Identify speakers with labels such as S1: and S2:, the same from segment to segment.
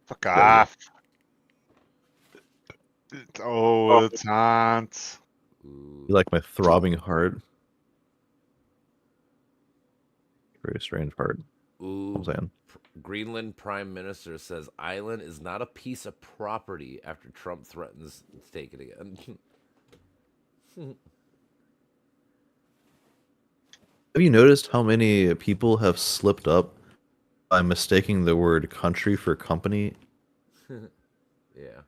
S1: Fuck off. Oh, the taunt.
S2: Ooh.
S3: You like my throbbing heart? Very strange heart.
S2: Ooh.
S3: I'm saying.
S2: Greenland Prime Minister says island is not a piece of property after Trump threatens to take it again.
S3: Have you noticed how many people have slipped up by mistaking the word country for company?
S2: Yeah.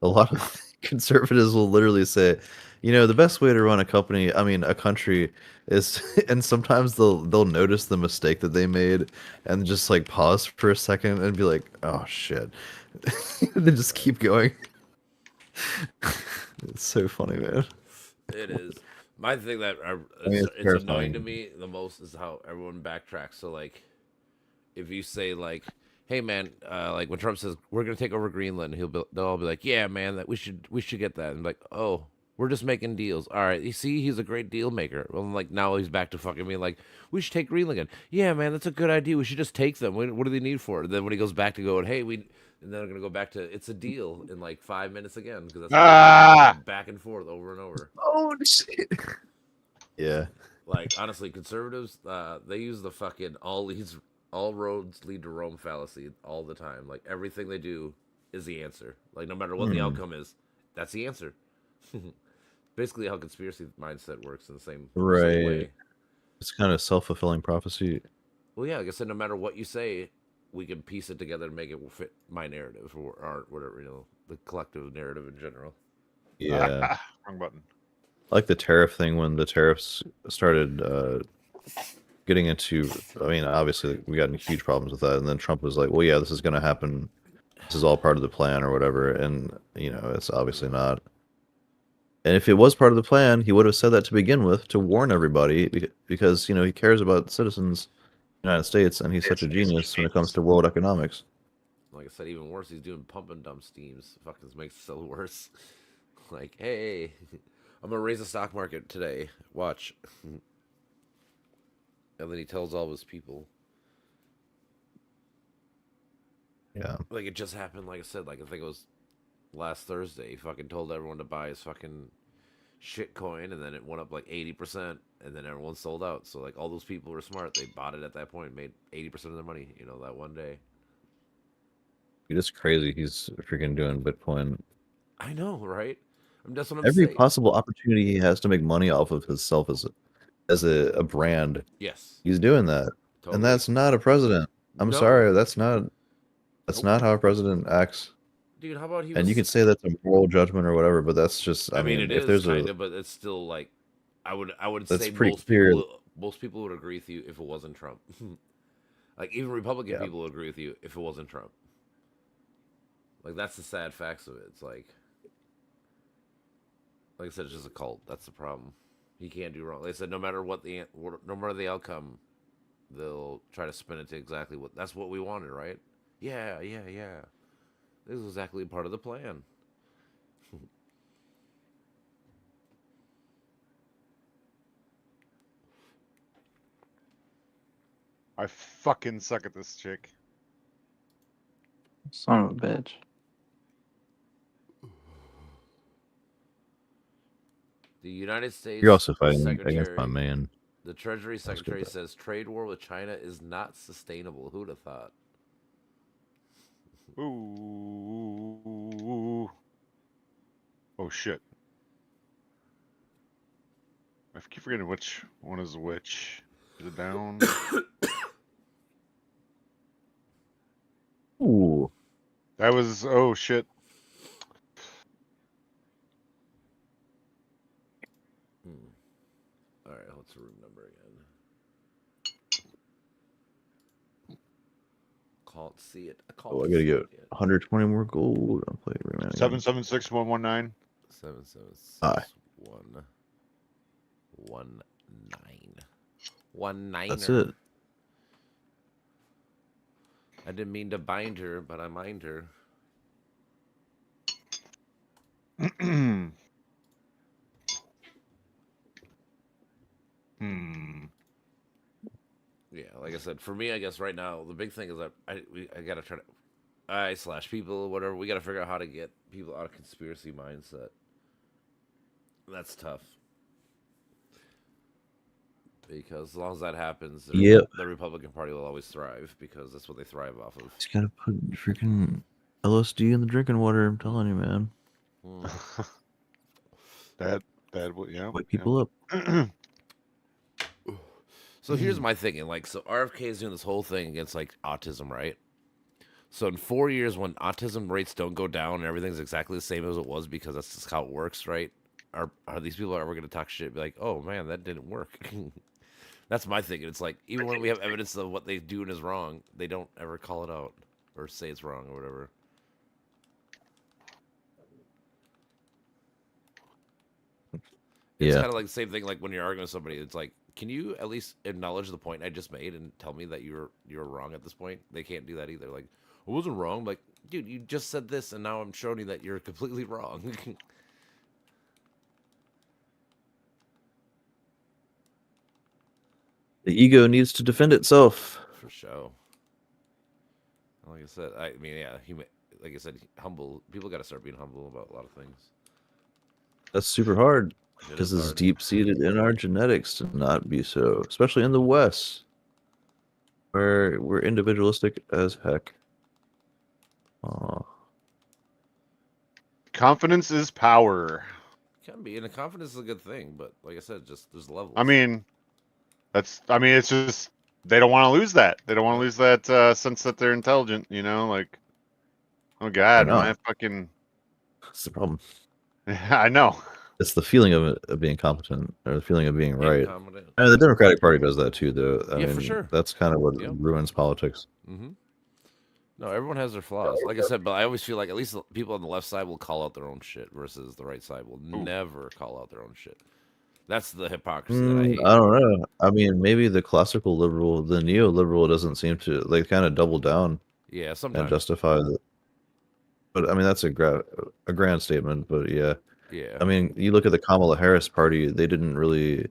S3: A lot of conservatives will literally say, the best way to run a company, I mean, a country is, and sometimes they'll notice the mistake that they made and just like pause for a second and be like, oh shit. And then just keep going. It's so funny, man.
S2: It is. My thing that
S3: I mean, it's
S2: it's annoying to
S3: terrifying.
S2: me the most is how everyone backtracks. So like, if you say like, "Hey man," like when Trump says we're gonna take over Greenland, they'll all be like, "Yeah, man, that we should get that." And like, "Oh, we're just making deals." All right, you see, he's a great deal maker. Well, like now he's back to fucking me like, "We should take Greenland again." Yeah, man, that's a good idea. We should just take them. What do they need for it? And then when he goes back to going, "Hey, we," and then they're gonna go back to it's a deal in like 5 minutes again because that's what they do.
S1: Ah!
S2: Back and forth over and over.
S3: Oh shit. Yeah.
S2: Like honestly, conservatives, they use the fucking all roads lead to Rome fallacy all the time. Like everything they do is the answer. Like no matter what the
S3: Hmm.
S2: outcome is, that's the answer. Basically, how conspiracy mindset works in the same
S3: Right.
S2: way.
S3: It's kind of self-fulfilling prophecy.
S2: Well, yeah, like I said, no matter what you say, we can piece it together and make it fit my narrative or our whatever the collective narrative in general.
S3: Yeah.
S1: Wrong button.
S3: Like the tariff thing when the tariffs started getting into, I mean, obviously we got in huge problems with that, and then Trump was like, "Well, yeah, this is going to happen. This is all part of the plan, or whatever." And it's obviously not. And if it was part of the plan, he would have said that to begin with to warn everybody, because he cares about citizens of the United States, and he's such a genius when it comes to world economics.
S2: Like I said, even worse, he's doing pump and dump schemes. Fucking makes it so worse. Like, hey, I'm gonna raise the stock market today. Watch. And then he tells all of his people.
S3: Yeah.
S2: Like it just happened. Like I said, like I think it was last Thursday. He fucking told everyone to buy his fucking shit coin, and then it went up like 80%, and then everyone sold out. So like all those people were smart. They bought it at that point, made 80% of their money. That one day.
S3: It's crazy. He's freaking doing Bitcoin.
S2: I know, right? That's what I'm
S3: Every
S2: saying.
S3: possible opportunity he has to make money off of himself as a brand,
S2: Yes,
S3: he's doing that. And
S2: totally.
S3: that's not a president. I'm
S2: No,
S3: sorry, that's not
S2: nope,
S3: how a president acts.
S2: dude. How about he
S3: And you
S2: was
S3: can say that's a moral judgment or whatever, but that's just,
S2: I
S3: I
S2: mean,
S3: mean,
S2: it
S3: if
S2: is
S3: there's
S2: kind
S3: a
S2: of, but it's still like I would
S3: that's
S2: say
S3: pretty clear.
S2: most people would agree with you if it wasn't Trump. Like even Republican
S3: Yeah.
S2: people would agree with you if it wasn't Trump. Like that's the sad facts of it. It's like I said, it's just a cult. That's the problem. He can't do wrong. Like I said, no matter the outcome, they'll try to spin it to exactly what that's what we wanted, right? Yeah, yeah, yeah. This is exactly part of the plan.
S1: I fucking suck at this chick.
S4: Son of a bitch.
S2: The United States
S3: You're also fighting against my
S2: Secretary
S3: man.
S2: The Treasury
S3: That's good
S2: Secretary
S3: though.
S2: says trade war with China is not sustainable. Who'd have thought?
S1: Ooh. Oh shit. I keep forgetting which one is which. Is it down?
S3: Ooh.
S1: That was, oh shit.
S2: All right, what's the room number again? Can't see it. I can't
S3: Oh, I gotta
S2: see
S3: get
S2: it yet.
S3: 120 more gold. I'll play Rayman again.
S1: 776119.
S2: 776-119. One niner.
S3: That's it.
S2: I didn't mean to bind her, but I mind her. Yeah, like I said, for me, I guess right now the big thing is I gotta try to. I/ people, whatever. We got to figure out how to get people out of conspiracy mindset. That's tough. Because as long as that happens,
S3: Yep.
S2: the Republican Party will always thrive because that's what they thrive off of.
S3: Just gotta put freaking LSD in the drinking water. I'm telling you, man.
S1: that yeah.
S3: Wake people up.
S2: So here's my thinking, like, so RFK is doing this whole thing against like autism, right? So in 4 years, when autism rates don't go down and everything's exactly the same as it was, because that's just how it works, right? Are these people ever going to talk shit? Be like, oh man, that didn't work. That's my thinking. It's like even when we have evidence of what they do and is wrong, they don't ever call it out or say it's wrong or whatever. It's kind of like the same thing. Like when you're arguing with somebody, it's like, can you at least acknowledge the point I just made and tell me that you're wrong at this point? They can't do that either. Like, I wasn't wrong. Like, dude, you just said this, and now I'm showing you that you're completely wrong.
S3: The ego needs to defend itself.
S2: For sure. Like I said, I mean, yeah, like I said, humble. People got to start being humble about a lot of things.
S3: That's super hard
S2: It
S3: because
S2: is
S3: it's
S2: hard.
S3: deep seated in our genetics to not be so, especially in the West, where we're individualistic as heck. Aw.
S1: Confidence is power.
S2: Can be, and the confidence is a good thing, but like I said, just there's levels.
S1: I mean, it's just they don't want to lose that. They don't want to lose that sense that they're intelligent. You know, like, oh god,
S3: know.
S1: my fucking.
S3: That's the problem.
S1: I know.
S3: It's the feeling of being competent or the feeling of being right.
S2: Incompetent.
S3: I mean, the Democratic Party does that too, though. I
S2: Yeah,
S3: mean,
S2: for sure.
S3: That's kind of what
S2: Yep.
S3: ruins politics.
S2: Mm-hmm. No, everyone has their flaws. Like I said, but I always feel like at least the people on the left side will call out their own shit versus the right side will never call out their own shit. That's the hypocrisy that I hate.
S3: I don't know. I mean, maybe the classical liberal, the neoliberal, doesn't seem to like kind of double down
S2: Yeah,
S3: and
S2: sometimes.
S3: justify that. But I mean, that's a grand statement. But yeah,
S2: Yeah.
S3: I mean, you look at the Kamala Harris party; they didn't really.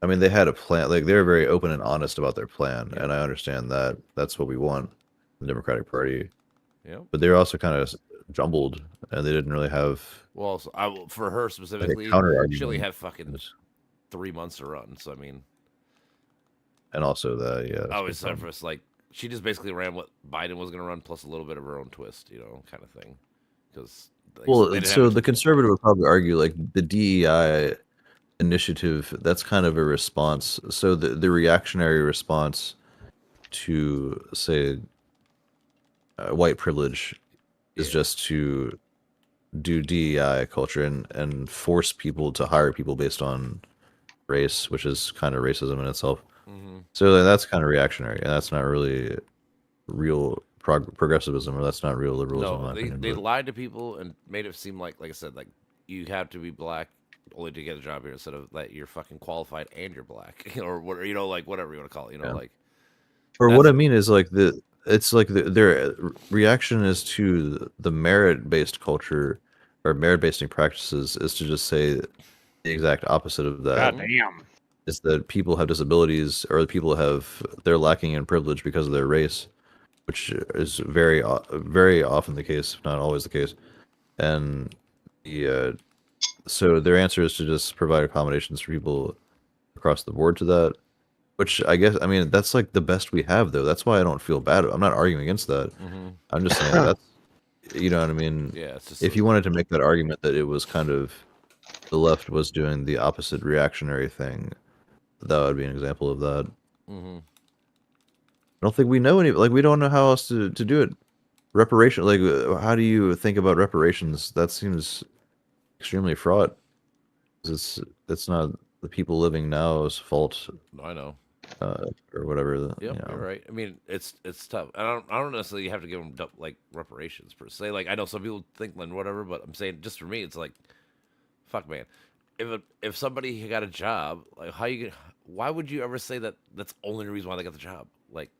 S3: I mean, they had a plan. Like they were very open and honest about their plan,
S2: Yeah.
S3: and I understand that. That's what we want, the Democratic Party.
S2: Yeah.
S3: But they were also kind of jumbled, and they didn't really have
S2: Well, so for her specifically,
S3: counter-argument.
S2: she only had fucking 3 months to run. So I mean,
S3: and also that yeah.
S2: I always said for us, like, she just basically ran what Biden was going to run plus a little bit of her own twist, you know, kind of thing. Because
S3: well, so the conservative would probably argue like the DEI initiative, that's kind of a response. So the reactionary response to say white privilege is just to do DEI culture and force people to hire people based on race, which is kind of racism in itself.
S2: Mm-hmm.
S3: So that's kind of reactionary, and that's not really real progressivism, or that's not real liberalism.
S2: No,
S3: in my opinion,
S2: they
S3: but-
S2: lied to people and made it seem like I said, like you have to be black only to get a job here instead of that you're fucking qualified and you're black or what, you know, like whatever you want to call it, you know,
S3: Yeah.
S2: like.
S3: Or what I mean is like it's like their reaction is to the merit-based culture or merit-based practices is to just say the exact opposite of that.
S1: God damn.
S3: Is that people have disabilities or they're lacking in privilege because of their race, which is very often the case, if not always the case. And so their answer is to just provide accommodations for people across the board to that. Which I guess, I mean, that's like the best we have, though. That's why I don't feel bad. I'm not arguing against that.
S2: Mm-hmm.
S3: I'm just saying that's, you know what I mean?
S2: Yeah, it's just
S3: If you wanted to make that argument that it was kind of the left was doing the opposite reactionary thing, that would be an example of that.
S2: Mm-hmm.
S3: I don't think we know we don't know how else to do it. Reparation, like, how do you think about reparations? That seems extremely fraught. It's not the people living now's fault.
S2: I know.
S3: Or whatever.
S2: Yep,
S3: you know.
S2: you're right. I mean, it's tough. I don't necessarily have to give them like reparations per se. Like I know some people think like whatever, but I'm saying just for me, it's like, fuck, man. If somebody got a job, like why would you ever say that that's the only reason why they got the job? Like,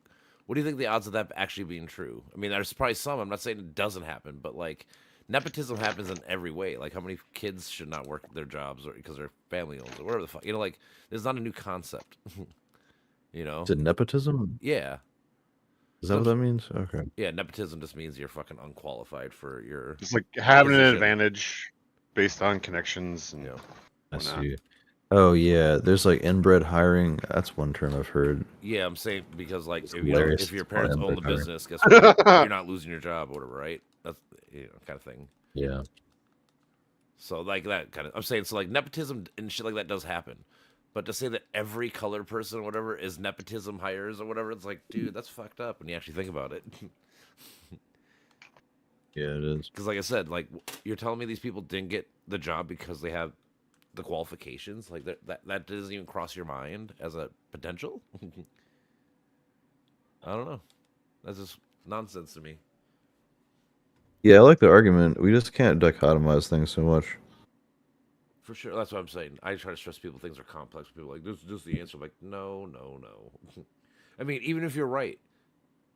S2: what do you think the odds of that actually being true? I mean, there's probably some. I'm not saying it doesn't happen, but like nepotism happens in every way. Like how many kids should not work their jobs or because their family owns it, whatever the fuck. You know, like there's not a new concept. You know,
S3: Is it nepotism?
S2: yeah.
S3: Is that what that means? Okay.
S2: Yeah, nepotism just means you're fucking unqualified for your
S1: Just like having an
S2: position.
S1: advantage based on connections and
S2: Yeah.
S3: I
S1: whatnot.
S3: see. Oh yeah, there's like inbred hiring. That's one term I've heard.
S2: Yeah, I'm saying because like
S3: It's
S2: if
S3: hilarious.
S2: if your
S3: It's called
S2: parents own the
S3: inbred hiring.
S2: business, guess what? You're not losing your job or whatever, right? That's kind of thing.
S3: Yeah.
S2: So like that kind of I'm saying so like nepotism and shit like that does happen. But to say that every colored person or whatever is nepotism hires or whatever, it's like, dude, that's fucked up when you actually think about it.
S3: Yeah, it is.
S2: Because like I said, like you're telling me these people didn't get the job because they have the qualifications, like that doesn't even cross your mind as a potential. I don't know. That's just nonsense to me.
S3: Yeah, I like the argument. We just can't dichotomize things so much.
S2: For sure, that's what I'm saying. I try to stress people things are complex. People are like this is the answer. I'm like no. I mean, even if you're right,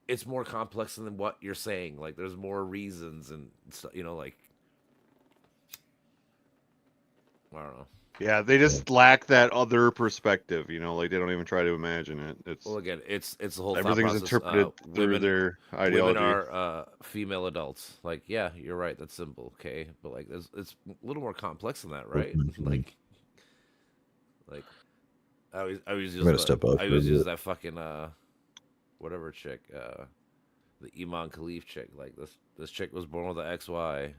S2: it's more complex than what you're saying. Like there's more reasons and stuff. Like I don't know.
S1: Yeah, they just lack that other perspective. Like they don't even try to imagine it. It's
S2: Well, again, it's the whole thought
S1: everything's
S2: process.
S1: interpreted through their ideology.
S2: Women are female adults. Like, yeah, you're right. That's simple, okay, but like, it's a little more complex than that, right? like, I always use
S3: gonna step up
S2: I
S3: for a
S2: always use
S3: bit.
S2: that fucking whatever chick, the Iman Khalif chick. Like this chick was born with an XY,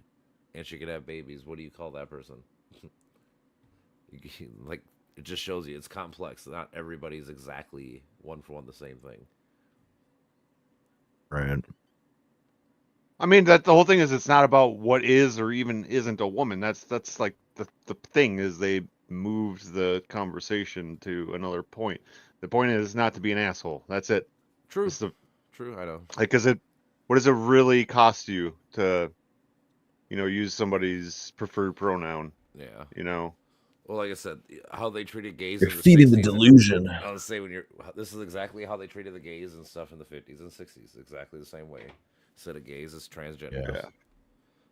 S2: and she could have babies. What do you call that person? Like it just shows you it's complex. Not everybody's exactly one for one the same thing.
S3: Right.
S1: I mean, that the whole thing is it's not about what is or even isn't a woman. That's like the thing is they moved the conversation to another point. The point is not to be an asshole. That's it.
S2: True.
S1: It's
S2: True. I know.
S1: like, what does it really cost you to, use somebody's preferred pronoun?
S2: Yeah. Well, like I said, how they treated gays.
S3: You're
S2: in the
S3: feeding the
S2: 60s
S3: delusion.
S2: I was say this is exactly how they treated the gays and stuff in the 50s and 60s. Exactly the same way. Instead of gays as transgender.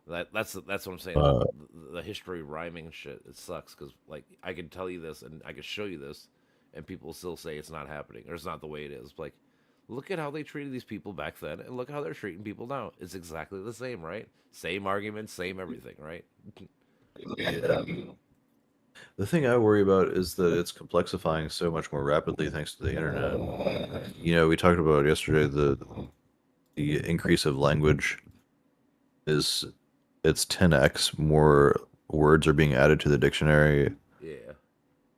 S3: Yeah.
S2: That's what I'm saying. The history rhyming shit. It sucks because like I can tell you this and I can show you this, and people still say it's not happening or it's not the way it is. Like, look at how they treated these people back then, and look how they're treating people now. It's exactly the same, right? Same argument, same everything, right?
S3: The thing I worry about is that it's complexifying so much more rapidly thanks to the internet. We talked about yesterday the increase of language is it's 10x more words are being added to the dictionary
S2: Yeah.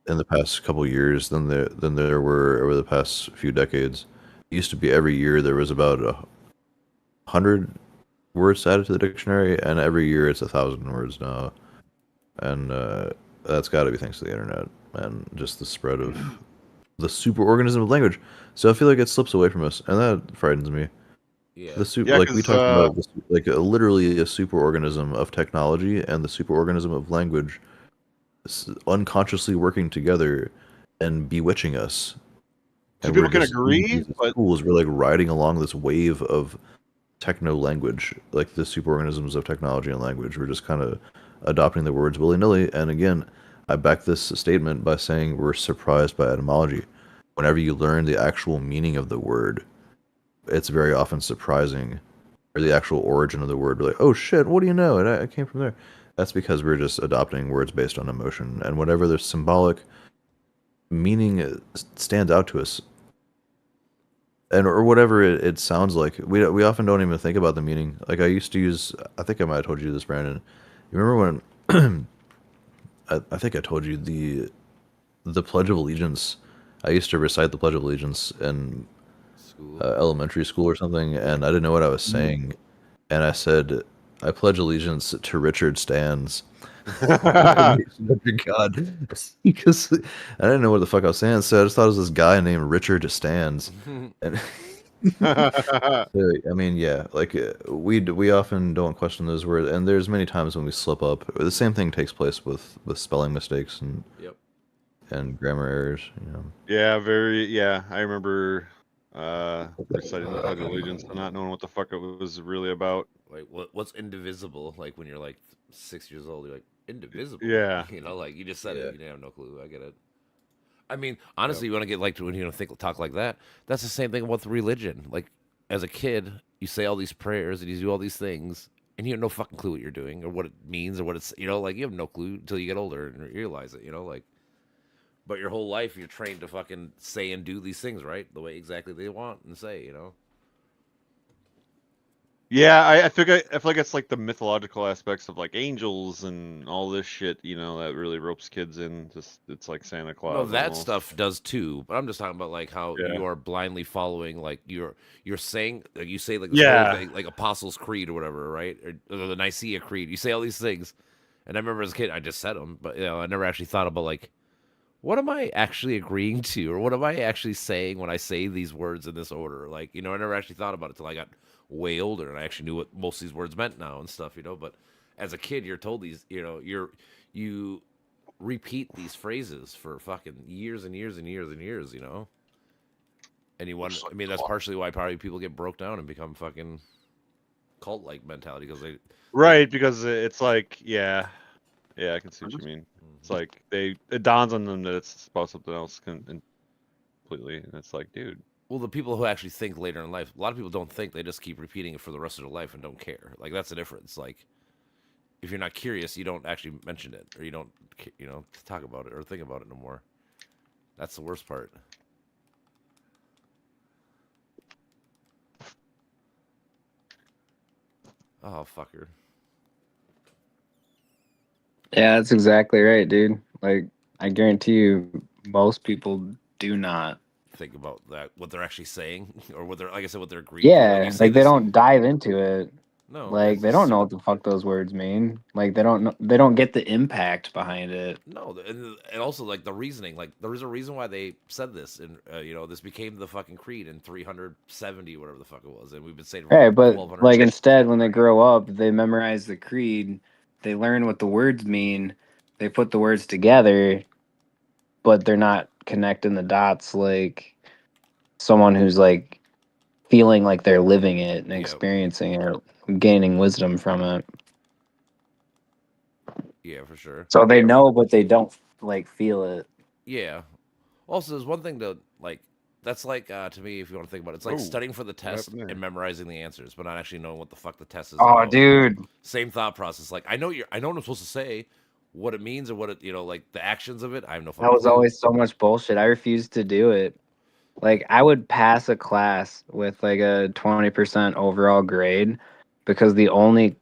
S3: in the past couple of years than there were over the past few decades. It used to be every year there was about 100 words added to the dictionary, and every year it's 1,000 words now. And that's got to be thanks to the internet and just the spread of the superorganism of language. So I feel like it slips away from us, and that frightens me.
S2: Yeah.
S3: Like we talked about, literally a superorganism of technology and the superorganism of language unconsciously working together and bewitching us.
S1: And people can agree, but
S3: tools, we're like riding along this wave of techno language, like the superorganisms of technology and language. We're just kind of adopting the words willy-nilly. And again, I back this statement by saying we're surprised by etymology. Whenever you learn the actual meaning of the word, it's very often surprising, or the actual origin of the word. We're like, oh shit, what do you know? And I came from there. That's because we're just adopting words based on emotion, and whatever their symbolic meaning stands out to us, or whatever it sounds like. We often don't even think about the meaning. Like I used to use, I think I might have told you this, Brandon. You remember when I think I told you the Pledge of Allegiance. I used to recite the Pledge of Allegiance in elementary school or something, and I didn't know what I was saying, and I said, "I pledge allegiance to Richard Stans." God, because I didn't know what the fuck I was saying, so I just thought it was this guy named Richard Stans. And I mean, yeah, like we often don't question those words, and there's many times when we slip up. The same thing takes place with spelling mistakes and grammar errors.
S1: Yeah, I remember reciting the Pledge of Allegiance and not knowing what the fuck it was really about.
S2: Like what's indivisible? Like when you're like 6 years old, you're like indivisible.
S1: Yeah.
S2: Like you just said it. You didn't have no clue. I get it. I mean, honestly, you want to get like to when you talk like that. That's the same thing with religion. Like as a kid, you say all these prayers and you do all these things, and you have no fucking clue what you're doing or what it means or what it's, like you have no clue until you get older and realize it, like. But your whole life, you're trained to fucking say and do these things, right? The way exactly they want and say.
S1: Yeah, I feel like it's like the mythological aspects of like angels and all this shit, that really ropes kids in. Just it's like Santa
S2: No,
S1: Claus
S2: that
S1: almost.
S2: stuff does too. But I'm just talking about like how
S1: Yeah.
S2: you are blindly following, like you're saying, like you say like this
S1: Yeah.
S2: whole thing, like Apostles' Creed or whatever, right? Or the Nicaea Creed. You say all these things, and I remember as a kid, I just said them, but I never actually thought about like, what am I actually agreeing to, or what am I actually saying when I say these words in this order? Like, I never actually thought about it till I got way older, and I actually knew what most of these words meant now and stuff. But as a kid, you're told these, you repeat these phrases for fucking years and years and years and years, And you wonder, I mean, that's partially why probably people get broke down and become fucking cult-like mentality because they.
S1: Right, because it's like, yeah, I can see what you mean. It's like it dawns on them that it's about something else completely, and it's like, dude.
S2: Well, the people who actually think later in life, a lot of people don't think; they just keep repeating it for the rest of their life and don't care. Like that's the difference. Like, if you're not curious, you don't actually mention it, or you don't, talk about it or think about it no more. That's the worst part. Oh, fucker.
S4: Yeah, that's exactly right, dude. Like, I guarantee you, most people do not.
S2: Think about that, what they're actually saying, or what they're, like I said, what they're agreeing to.
S4: Yeah,
S2: You say
S4: like they
S2: this-
S4: don't dive into it.
S2: No,
S4: Like
S2: it's
S4: they don't know
S2: super-
S4: what the fuck those words mean. Like they don't know, they don't get the impact behind it.
S2: No, and also like the reasoning. Like there is a reason why they said this, and this became the fucking creed in 370, whatever the fuck it was, and we've been saying it for
S4: Right, but
S2: 1200
S4: like
S2: years.
S4: instead, when they grow up, they memorize the creed. They learn what the words mean. They put the words together, but they're not connecting the dots like someone who's like feeling like they're living it and
S2: Yep.
S4: experiencing it, or gaining wisdom from it.
S2: Yeah, for sure.
S4: So they know, but they don't like feel it.
S2: Yeah. Also, there's one thing to like. That's like to me, if you want to think about it, it's like
S1: Oh,
S2: studying for the test
S1: happened there?
S2: and memorizing the answers, but not actually knowing what the fuck the test is.
S4: Oh,
S2: about.
S4: dude.
S2: Same thought process. Like I know what I'm supposed to say, what it means, or what it, like the actions of it. I have no fucking
S4: That was
S2: clue.
S4: always so much bullshit. I refused to do it. Like I would pass a class with like a 20% overall grade because the only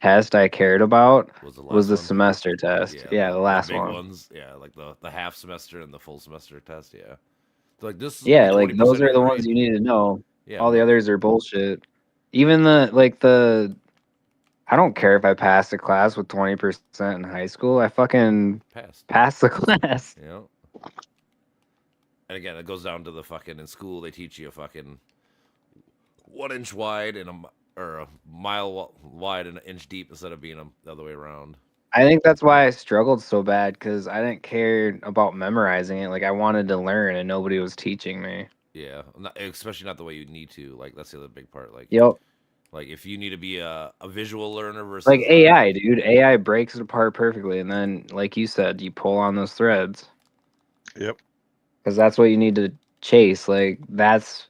S4: test I cared about
S2: Was the last
S4: was the
S2: one?
S4: semester test. Yeah, the last
S2: big
S4: one.
S2: ones. Yeah, like the half semester and the full semester test. Yeah. Like this is
S4: Yeah,
S2: only
S4: like
S2: 20%
S4: those
S2: of
S4: are
S2: your
S4: the ones
S2: grade.
S4: you need to know.
S2: Yeah.
S4: All the others are bullshit. Even the I don't care if I passed a class with 20% in high school. I fucking passed the class.
S2: Yeah. And again, it goes down to the fucking in school they teach you a fucking 1 inch wide and a mile wide and an inch deep instead of being the other way around.
S4: I think that's why I struggled so bad because I didn't care about memorizing it. Like I wanted to learn and nobody was teaching me.
S2: Yeah, especially not the way you need to. Like that's the other big part. Like
S4: Yep.
S2: Like if you need to be a visual learner versus
S4: Like AI, dude. AI breaks it apart perfectly, and then, like you said, you pull on those threads.
S1: Yep.
S4: Because that's what you need to chase. Like that's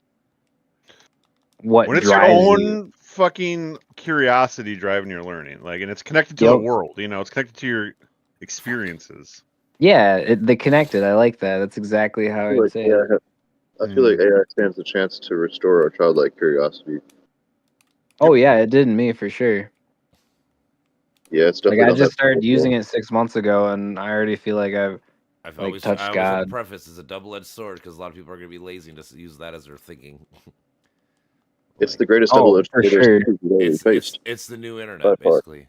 S4: what
S1: When it's your
S4: drives
S1: own
S4: you.
S1: fucking curiosity driving your learning, like, and it's connected to the
S4: Yep.
S1: world. It's connected to your experiences.
S4: Yeah, they connected. I like that. That's exactly how I'd say it.
S3: I feel like AI stands a chance to restore our childlike curiosity.
S4: Oh yeah, it did in me for sure.
S3: Yeah, it's
S4: Like
S3: definitely
S4: I
S3: not
S4: just
S3: that
S4: started
S3: simple.
S4: using it 6 months ago, and I already feel like I've
S2: I
S4: like
S2: always
S4: touched
S2: want
S4: God.
S2: to preface it's a double-edged sword because a lot of people are going to be lazy and just use that as their thinking.
S3: It's the greatest
S4: Oh,
S3: double-edged
S4: for
S3: sword
S4: sure.
S3: we faced.
S2: It's the new
S3: By
S2: internet
S3: far.
S2: basically,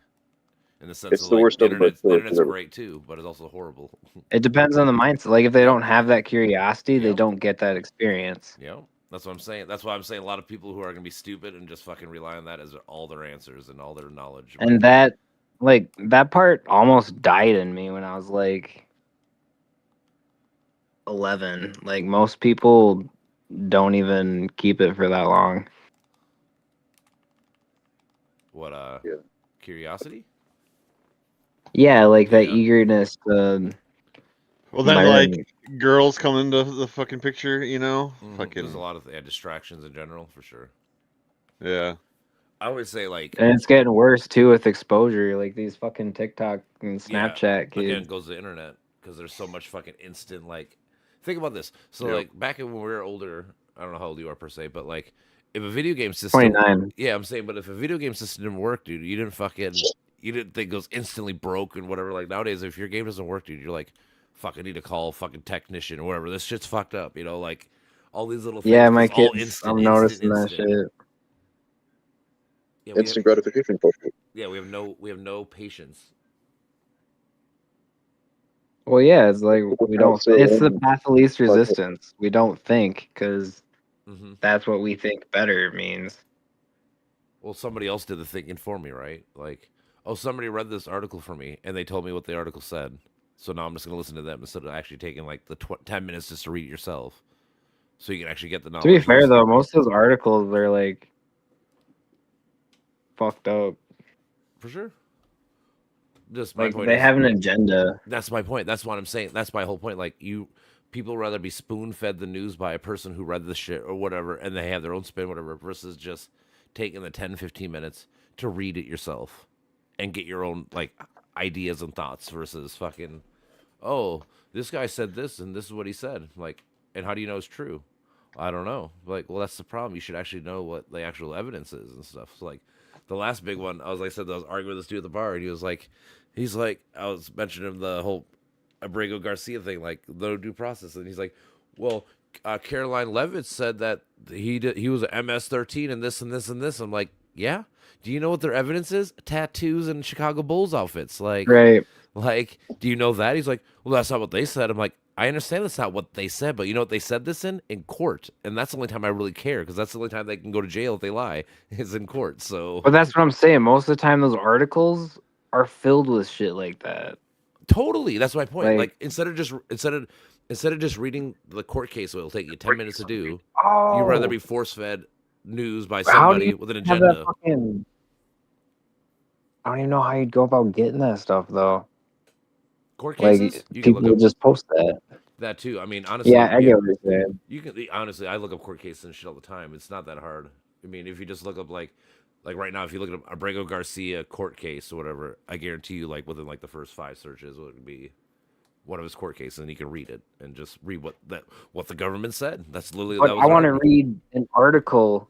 S2: in the sense
S3: It's
S2: of
S3: the
S2: like
S3: worst
S2: the
S3: double-edged sword
S2: internet's
S3: ever.
S2: great too, but it's also horrible.
S4: It depends on the mindset. Like if they don't have that curiosity, they
S2: Yep.
S4: don't get that experience.
S2: Yeah, that's what I'm saying. That's why I'm saying a lot of people who are going to be stupid and just fucking rely on that as all their answers and all their knowledge.
S4: And that, like, that part almost died in me when I was like 11. Like, most people don't even keep it for that long.
S2: What,
S3: Yeah.
S2: curiosity?
S4: Yeah, like that
S2: Yeah.
S4: eagerness to.
S1: Well, then,
S4: learn.
S1: like, girls come into the fucking picture,
S2: There's
S1: fucking.
S2: a lot of distractions in general, for sure.
S1: Yeah.
S2: I always say like,
S4: And it's getting worse too with exposure. Like these fucking TikTok and
S2: yeah,
S4: Snapchat kids.
S2: again goes the internet because there's so much fucking instant. Like, think about this. So
S1: Yep.
S2: like back when we were older, I don't know how old you are per se, but like if a video game system,
S4: 29.
S2: yeah, I'm saying, but if a video game system didn't work, dude, you didn't think it was instantly broke and whatever. Like nowadays, if your game doesn't work, dude, you're like, fuck, I need to call a fucking technician or whatever. This shit's fucked up, you know, like all these little things.
S4: Yeah, my
S2: 'cause all
S4: kids.
S2: instant,
S4: I'm noticing that
S2: instant.
S4: shit.
S2: Yeah, we have,
S5: Instant gratification bullshit.
S2: yeah, we have no patience.
S4: Well, yeah, it's like we don't.
S5: Also,
S4: It's the path of least
S5: like-
S4: resistance. We don't think because
S2: Hmm.
S4: that's what we think better means.
S2: Well, somebody else did the thinking for me, right? Like, oh, somebody read this article for me, and they told me what the article said. So now I'm just gonna listen to them instead of actually taking like the 10 minutes just to read it yourself, so you can actually get the knowledge.
S4: To be fair, though, most of those articles are like fucked up.
S2: For sure. Just my
S4: Like
S2: point.
S4: they
S2: is,
S4: have an agenda.
S2: That's my point. That's what I'm saying. That's my whole point. Like people rather be spoon fed the news by a person who read the shit or whatever, and they have their own spin, whatever, versus just taking the 10, 15 minutes to read it yourself and get your own like ideas and thoughts versus fucking, oh, this guy said this and this is what he said. Like, and how do you know it's true? I don't know. Like, well, that's the problem. You should actually know what the actual evidence is and stuff. So like the last big one, I was arguing with this dude at the bar, and he's like, I was mentioning the whole Abrego Garcia thing, like no due process, and he's like, well, Caroline Levitt said that he was an MS-13 and this and this and this. I'm like, yeah. Do you know what their evidence is? Tattoos and Chicago Bulls outfits. Like,
S4: Right.
S2: like, do you know that? He's like, well, that's not what they said. I'm like, I understand that's not what they said, but you know what they said this in court, and that's the only time I really care because that's the only time they can go to jail if they lie is in court. So
S4: But that's what I'm saying. Most of the time, those articles are filled with shit like that.
S2: totally, that's my point.
S4: Like-
S2: Like instead of just reading the court case, it'll take you 10 minutes to do.
S4: Oh,
S2: You'd rather be force fed news by
S4: How do
S2: somebody
S4: you
S2: with an
S4: have that
S2: agenda.
S4: fucking. I don't even know how you'd go about getting that stuff though.
S2: Court
S4: Like
S2: cases, you can
S4: people
S2: look
S4: would
S2: up
S4: just post that.
S2: that too. I mean, honestly,
S4: Yeah, I get what you're saying.
S2: you can honestly. I look up court cases and shit all the time. It's not that hard. I mean, if you just look up like right now, if you look up Abrego Garcia court case or whatever, I guarantee you, like within like the first 5 searches, it would be one of his court cases, and you can read it and just read what the government said. That's literally.
S4: But
S2: that was
S4: I
S2: the
S4: want to
S2: argument.
S4: read an article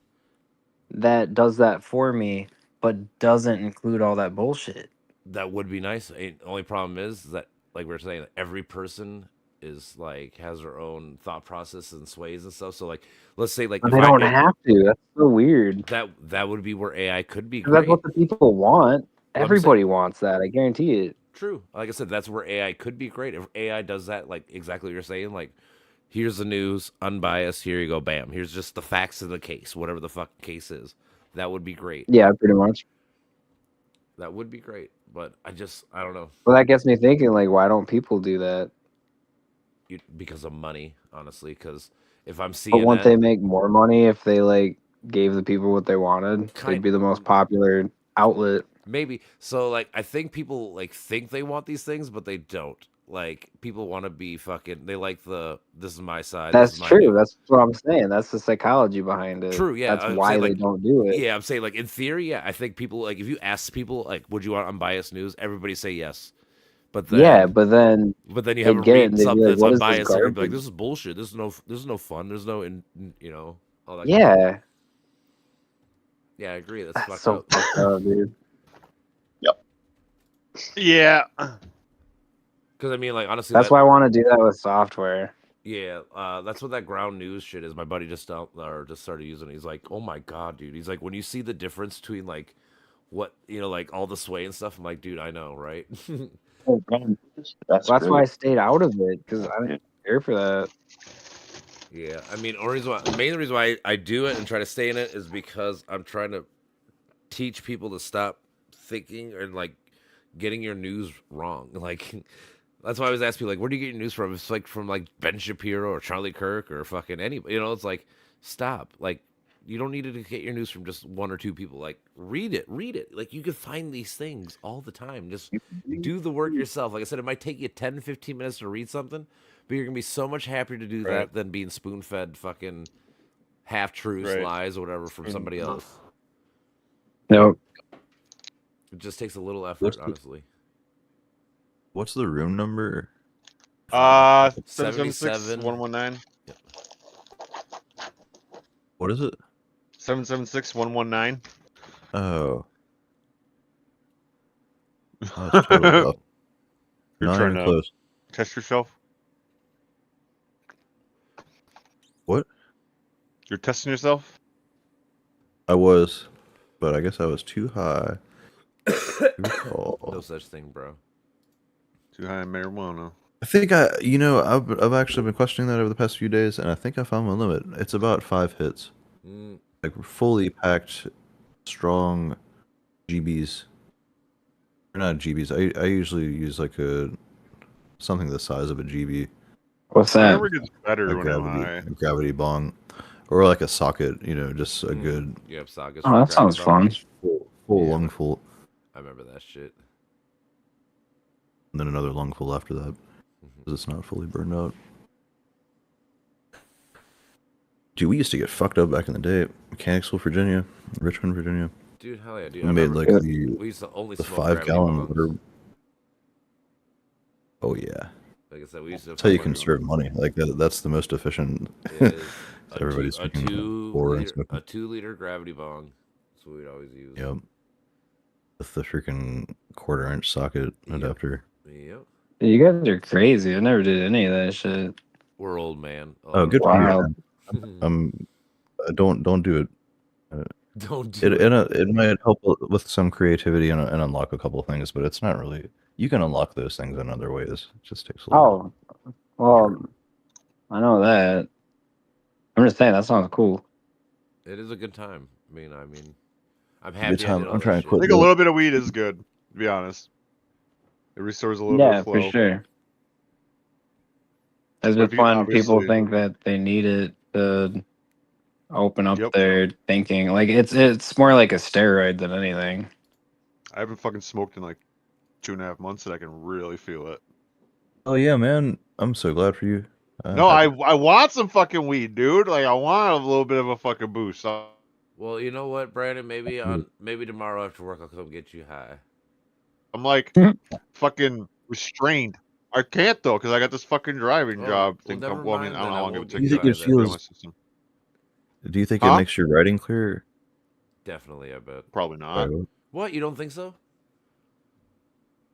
S4: that does that for me, but doesn't include all that bullshit.
S2: That would be nice. Only problem is that, like we were saying, every person is like has their own thought process and sways and stuff. So like, let's say like
S4: But
S2: if
S4: they
S2: I-
S4: don't have to. That's so weird.
S2: that would be where AI could be
S4: 'Cause that's
S2: great.
S4: what the people want.
S2: saying-
S4: Everybody wants that. I guarantee it.
S2: True. Like I said, that's where AI could be great. If AI does that, like exactly what you're saying, like here's the news, unbiased, here you go, bam. Here's just the facts of the case, whatever the fucking case is. That would be great.
S4: Yeah, pretty much.
S2: That would be great. But I don't know.
S4: Well, that gets me thinking. Like, why don't people do that?
S2: Because of money, honestly. Because if I'm
S4: But
S2: seeing
S4: won't they make more money if they like gave the people what they wanted?
S2: Kind-
S4: They'd be the most popular outlet.
S2: maybe so, like I think people like think they want these things, but they don't. Like people want to be fucking. They like this is my side. this
S4: That's
S2: is my
S4: true.
S2: view.
S4: That's what I'm saying. That's the psychology behind it.
S2: True, yeah,
S4: That's
S2: I'd
S4: why
S2: say,
S4: they
S2: like-
S4: don't do it.
S2: Yeah, I'm saying like in theory, yeah. I think people like if you ask people like, would you want unbiased news? Everybody say yes. But then,
S4: Yeah, but then
S2: but then you
S4: they'd
S2: have a
S4: get it
S2: read
S4: and they'd be
S2: something
S4: like,
S2: that's
S4: "What is this
S2: unbiased, and you'd be like,
S4: garbage?"
S2: this is bullshit. This is no fun. There's no all that.
S4: yeah,
S2: Yeah, I agree. That's
S4: that's
S2: fucked
S4: so
S2: up.
S4: fucked up, dude.
S1: Yeah.
S2: Because I mean, like honestly,
S4: That's why I want to do that with software.
S2: Yeah, that's what that ground news shit is. My buddy just started using it. He's like, oh my god, dude. He's like, when you see the difference between like what like all the sway and stuff, I'm like, dude, I know, right?
S5: Oh, man. That's
S4: That's
S5: great.
S4: why I stayed out of it because I didn't care for that.
S2: Yeah, I mean, the main reason why I do it and try to stay in it is because I'm trying to teach people to stop thinking and like getting your news wrong. Like that's why I always ask people like, where do you get your news from? It's like from like Ben Shapiro or Charlie Kirk or fucking anybody. You know, it's like stop. Like you don't need to get your news from just one or two people. Like read it. Like you can find these things all the time. Just do the work yourself. Like I said, it might take you 10, 15 minutes to read something, but you're gonna be so much happier to do that
S1: Right.
S2: than being spoon fed fucking half truths,
S1: Right.
S2: lies, or whatever from somebody else.
S4: Nope.
S2: It just takes a little effort,
S3: What's the-
S2: honestly.
S3: What's the room number?
S1: 776-119.
S3: What is it?
S1: 776-119.
S3: Oh. Oh, it's totally off.
S1: You're
S3: Not
S1: trying
S3: even
S1: to
S3: close.
S1: test yourself.
S3: What?
S1: You're testing yourself.
S3: I was, but I guess I was too high. Too
S2: No
S3: tall.
S2: such thing, bro.
S1: Too high in marijuana.
S3: I think I've actually been questioning that over the past few days, and I think I found my limit. It's about 5 hits,
S2: Mm,
S3: like fully packed, strong GBs. Or not GBs. I usually use like something the size of a GB,
S4: What's
S1: I
S4: that?
S1: never gets better
S3: a
S1: when I'm high.
S3: gravity bong, or like a socket. Just a
S2: mm.
S3: good
S2: You have sockets.
S4: Oh,
S2: for
S4: that sounds
S2: gravity
S4: fun.
S2: bongs?
S3: full
S2: Yeah.
S3: lungful,
S2: I remember that shit.
S3: and then another lungful after that,
S2: Mhm.
S3: because it's not fully burned out. Dude, we used to get fucked up back in the day. Mechanicsville, Virginia, Richmond, Virginia.
S2: Dude, hell yeah, dude.
S3: We
S2: I
S3: made
S2: remember
S3: like
S2: we used to only
S3: the
S2: smoke gravity
S3: 5-gallon
S2: bongs.
S3: water. Oh yeah,
S2: Like I said, we used to.
S3: that's how you
S2: fucking-
S3: conserve money. Like that's the most efficient.
S2: It is
S3: Everybody's
S2: a
S3: drinking
S2: two
S3: four and
S2: liter,
S3: smoking.
S2: a 2 liter gravity bong. That's what we'd always use.
S3: Yep. With the freaking 1/4-inch socket
S2: Yep.
S3: adapter.
S2: Yep.
S4: You guys are crazy. I never did any of that shit.
S2: We're old, man.
S3: Oh, good for you.
S4: Wow.
S3: Man. Don't do it.
S2: Don't do it.
S3: It might help with some creativity and unlock a couple things, but it's not really. You can unlock those things in other ways. It just takes a little.
S4: Oh, well, I know that. I'm just saying that sounds cool.
S2: It is a good time. I mean, I'm
S3: Good
S2: happy.
S3: time.
S2: I did all
S3: I'm
S2: that
S3: trying to
S2: shit.
S1: I
S3: quit.
S1: think a little bit of weed is good, to be honest. It restores a little bit
S4: Yeah,
S1: of
S4: for
S1: flow.
S4: sure. It's
S1: But if
S4: just
S1: you-
S4: when people
S1: obviously-
S4: think that they need it to open up
S1: Yep.
S4: their thinking. Like it's more like a steroid than anything.
S1: I haven't fucking smoked in like 2.5 months, and I can really feel it.
S3: Oh yeah, man! I'm so glad for you.
S1: No, I want some fucking weed, dude. Like I want a little bit of a fucking boost.
S2: Well, you know what, Brandon? Maybe tomorrow after work I'll come get you high.
S1: I'm like fucking restrained. I can't though, because I got this fucking driving
S2: Oh,
S1: job
S2: well,
S1: thing.
S2: never
S1: Well, I mean,
S2: mind
S1: I don't
S2: then,
S1: know
S2: I
S1: how long it
S2: won't
S1: would
S2: get
S1: take
S3: you
S1: to
S3: think it
S1: get through my
S3: feels-
S1: system.
S3: Do you think
S1: Huh?
S3: it makes your writing clearer?
S2: Definitely, I bet.
S1: Probably not.
S2: What? You don't think so?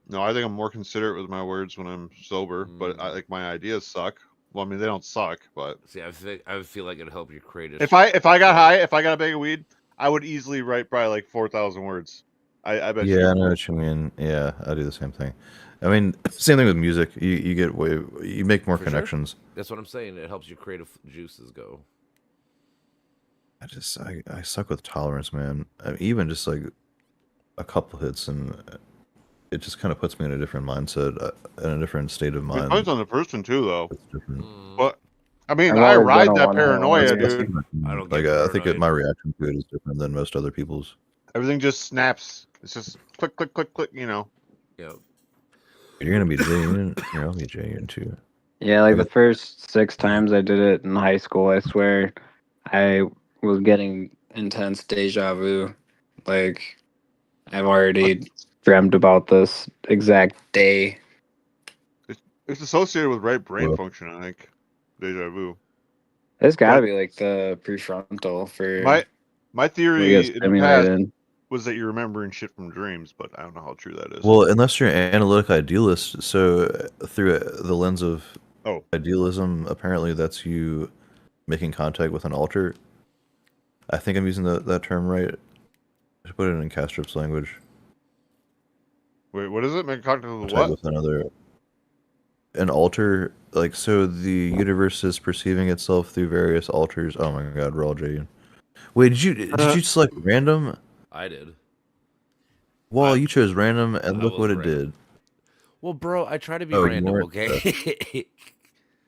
S1: No, I think I'm more considerate with my words when I'm sober. But I like my ideas suck. Well, I mean, they don't suck, but
S2: See, I feel like it'd help you create a.
S1: if I got high, if I got a bag of weed, I would easily write probably like 4,000 words. I bet you.
S3: Yeah, I know what you mean. Yeah, I do the same thing. I mean, same thing with music. You get you make more
S2: For sure.
S3: connections.
S2: That's what I'm saying. It helps your creative juices go.
S3: I suck with tolerance, man. Even just like a couple hits, and it just kind of puts me in a different mindset, in a different state of
S1: It
S3: mind.
S1: depends on the person too, though.
S3: It's different.
S1: But I mean,
S4: I've
S1: I
S4: always
S1: ride
S4: been a
S1: that
S4: one-hit
S1: paranoia,
S4: wonder.
S1: dude.
S2: I don't
S3: Like
S2: get
S3: I think
S2: paranoid.
S3: my reaction to it is different than most other people's.
S1: Everything just snaps. It's just click, click, click, click. You know.
S2: Yeah.
S3: You're gonna be J-Unit. Here, I'll be J-Unit too.
S4: Yeah, like
S3: Okay.
S4: the first 6 times I did it in high school, I swear I was getting intense deja vu. Like I've already dreamt about this exact day.
S1: It's associated with right brain
S3: Well-
S1: function, I think. Deja vu.
S4: It's got to
S1: But-
S4: be like the prefrontal for
S1: My
S4: when
S1: theory
S4: you get
S1: in the past
S4: stimulated.
S1: was that you're remembering shit from dreams, but I don't know how true that is.
S3: Well, unless you're an analytic idealist, so through the lens of
S1: Oh.
S3: idealism, apparently that's you making contact with an alter. I think I'm using that term right. To put it in Castrup's language,
S1: Wait, what is it? Make contact with
S3: contact
S1: what?
S3: with an alter. Like, so the universe is perceiving itself through various alters. Oh my God, we're all J. Wait, did you select random?
S2: I did.
S3: Well,
S2: I-
S3: you chose random, and
S2: I
S3: look
S2: was
S3: what it
S2: random.
S3: did.
S2: Well, bro, I try to be
S3: Oh, you
S2: random,
S3: weren't?
S2: okay?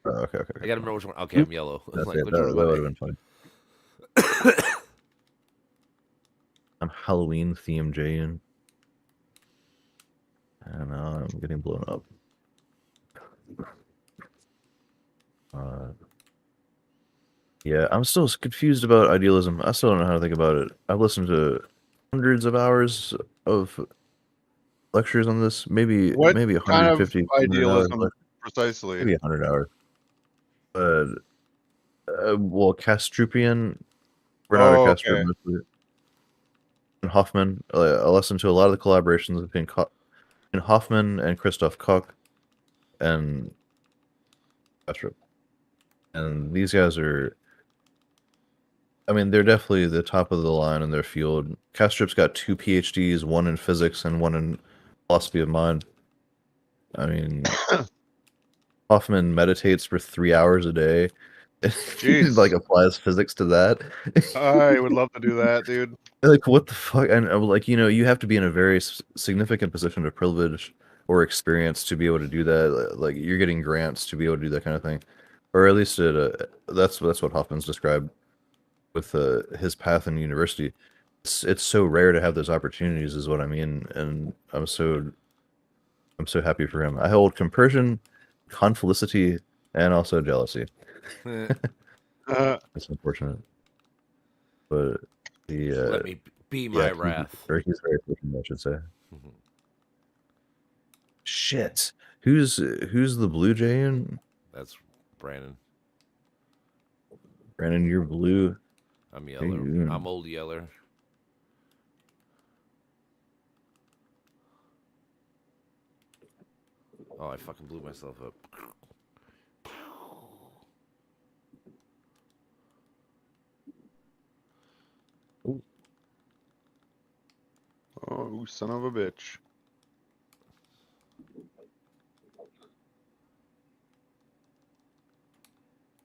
S3: Oh, okay.
S2: I gotta remember which one. Okay, I'm yellow.
S3: That's
S2: Like,
S3: it.
S2: which
S3: That
S2: one am
S3: would
S2: I?
S3: have been funny. I'm Halloween themed Jayan. I don't know. I'm getting blown up. Yeah, I'm still confused about idealism. I still don't know how to think about it. I've listened to hundreds of hours of lectures on this. Maybe
S1: What
S3: maybe
S1: kind of
S3: 150, 200 hours,
S1: idealism precisely?
S3: maybe 100 hours. But well, Castrupian, Bernardo
S1: Oh,
S3: Castro,
S1: okay.
S3: mostly, and Hoffman. I listened to a lot of the collaborations between Hoffman and Christoph Koch and Castro. And these guys are, I mean, they're definitely the top of the line in their field. Kastrup's got 2 PhDs, one in physics and one in philosophy of mind. I mean, Hoffman meditates for 3 hours a day. He
S1: Jeez.
S3: like applies physics to that.
S1: I would love to do that, dude.
S3: Like, what the fuck? And like, you have to be in a very significant position of privilege or experience to be able to do that. Like, you're getting grants to be able to do that kind of thing, or at least that's what Hoffman's described with his path in university. It's so rare to have those opportunities, is what I mean, and I'm so happy for him. I hold compersion, confelicity, and also jealousy. It's unfortunate, but the
S2: Let me be my
S3: yeah,
S2: wrath.
S3: he's very fortunate, I should say. Shit, who's the Blue Jay in?
S2: That's Brandon.
S3: Brandon, you're blue.
S2: I'm
S3: Hey,
S2: Yeller.
S3: you-
S2: I'm old Yeller. Oh, I fucking blew myself up.
S1: Oh, son of a bitch.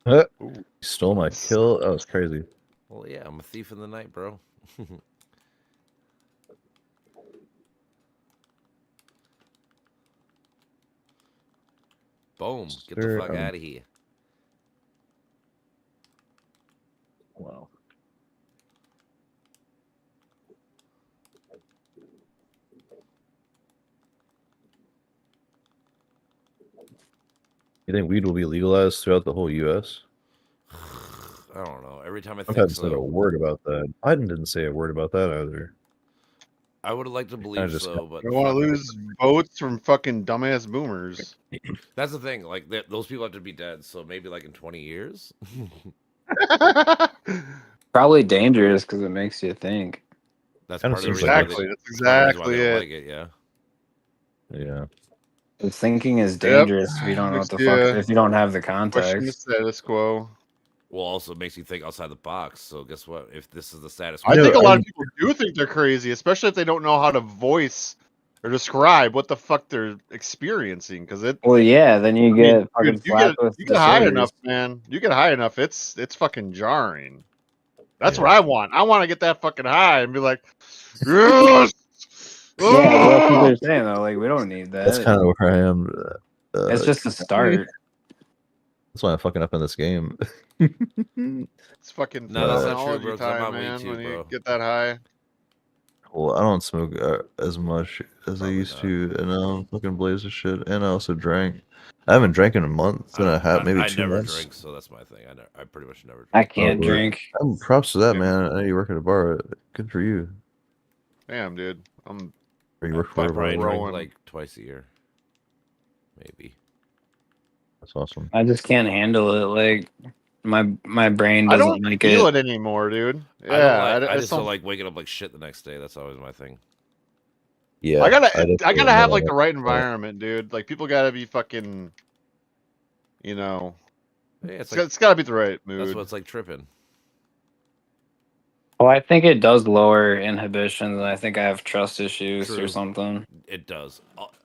S3: Huh?
S1: Ooh.
S3: You stole my kill. That was crazy.
S2: Well, yeah, I'm a thief in the night, bro. Boom. Get the
S3: Sir,
S2: fuck out of here.
S3: Wow. You think weed will be legalized throughout the whole U.S.?
S2: I don't know. Every time I
S3: Trump
S2: think
S3: hasn't said a
S2: so,
S3: word about that. Biden didn't say a word about that either.
S2: I would have liked to believe
S3: just
S2: so, but
S1: I don't want to
S2: fucking-
S1: lose votes from fucking dumbass boomers.
S2: that's the thing. Like those people have to be dead. So maybe like in 20 years.
S4: Probably dangerous because it makes you think.
S2: That's
S3: Kinda
S2: part of the
S3: seems
S2: reason.
S3: like
S2: Why
S1: Exactly.
S2: they,
S1: That's
S2: part of the reason why
S1: exactly
S2: they don't
S1: it.
S2: like it. Yeah.
S3: Yeah.
S4: The thinking is
S1: Yep.
S4: dangerous if you don't know what
S1: Makes
S4: the fuck
S1: you
S4: if you don't have the
S1: question the
S4: context.
S1: status quo.
S2: Well, also it makes you think outside the box. So guess what? If this is the status
S1: I
S2: quo,
S1: think a
S3: I
S1: lot
S3: mean-
S1: of people do think they're crazy, especially if they don't know how to voice or describe what the fuck they're experiencing. Because it,
S4: Well, yeah, then you
S1: I
S4: get
S1: mean,
S4: fucking
S1: dude,
S4: slapped with
S1: you get high
S4: disorders.
S1: enough, man. You get high enough, it's fucking jarring. That's
S3: Yeah.
S1: what I want. I want to get that fucking high and be like, yes!
S4: Yeah, well, that's what
S1: Ah!"
S4: they're saying though. Like we don't need that.
S3: That's kind of where I am.
S4: It's just a start.
S3: That's why I'm fucking up in this game.
S1: It's fucking
S2: No,
S3: that's
S2: not true,
S1: phenomenology
S2: bro, 'cause I'm
S1: time,
S2: on weed
S1: man.
S2: too,
S1: When you
S2: bro.
S1: get that high.
S3: Well, I don't smoke as much as I
S2: Probably
S3: used
S2: not.
S3: to, and now I'm fucking blaze of shit. And I also drank. I haven't drank in a month and a half, maybe
S2: I
S3: 2
S2: never
S3: months.
S2: drink, so that's my thing. I pretty much never drink.
S4: I can't
S3: but-
S4: drink.
S3: Props to that,
S1: Yeah.
S3: man. I know you work at a bar. Good for you.
S1: Damn, dude. I'm
S3: Or you work
S2: I
S3: for a
S2: probably
S3: bar.
S2: drink
S1: Growing.
S2: like twice a year, maybe.
S3: That's awesome.
S4: I just can't handle it. Like my brain
S1: I
S4: doesn't
S1: don't
S4: like
S1: feel
S4: it.
S1: it anymore, dude. Yeah,
S2: I don't like. I
S1: it's
S2: just don't
S1: some-
S2: like waking up like shit the next day. That's always my thing.
S3: Yeah,
S1: I
S3: definitely
S1: gotta have like
S3: know
S1: the right
S3: that.
S1: environment, dude. Like people gotta be fucking, you know,
S2: Yeah, it's
S1: it's gotta be the right
S2: that's
S1: mood.
S2: what it's like tripping.
S4: Well, I think it does lower inhibitions, and I think I have trust issues
S2: True.
S4: or something.
S2: It does.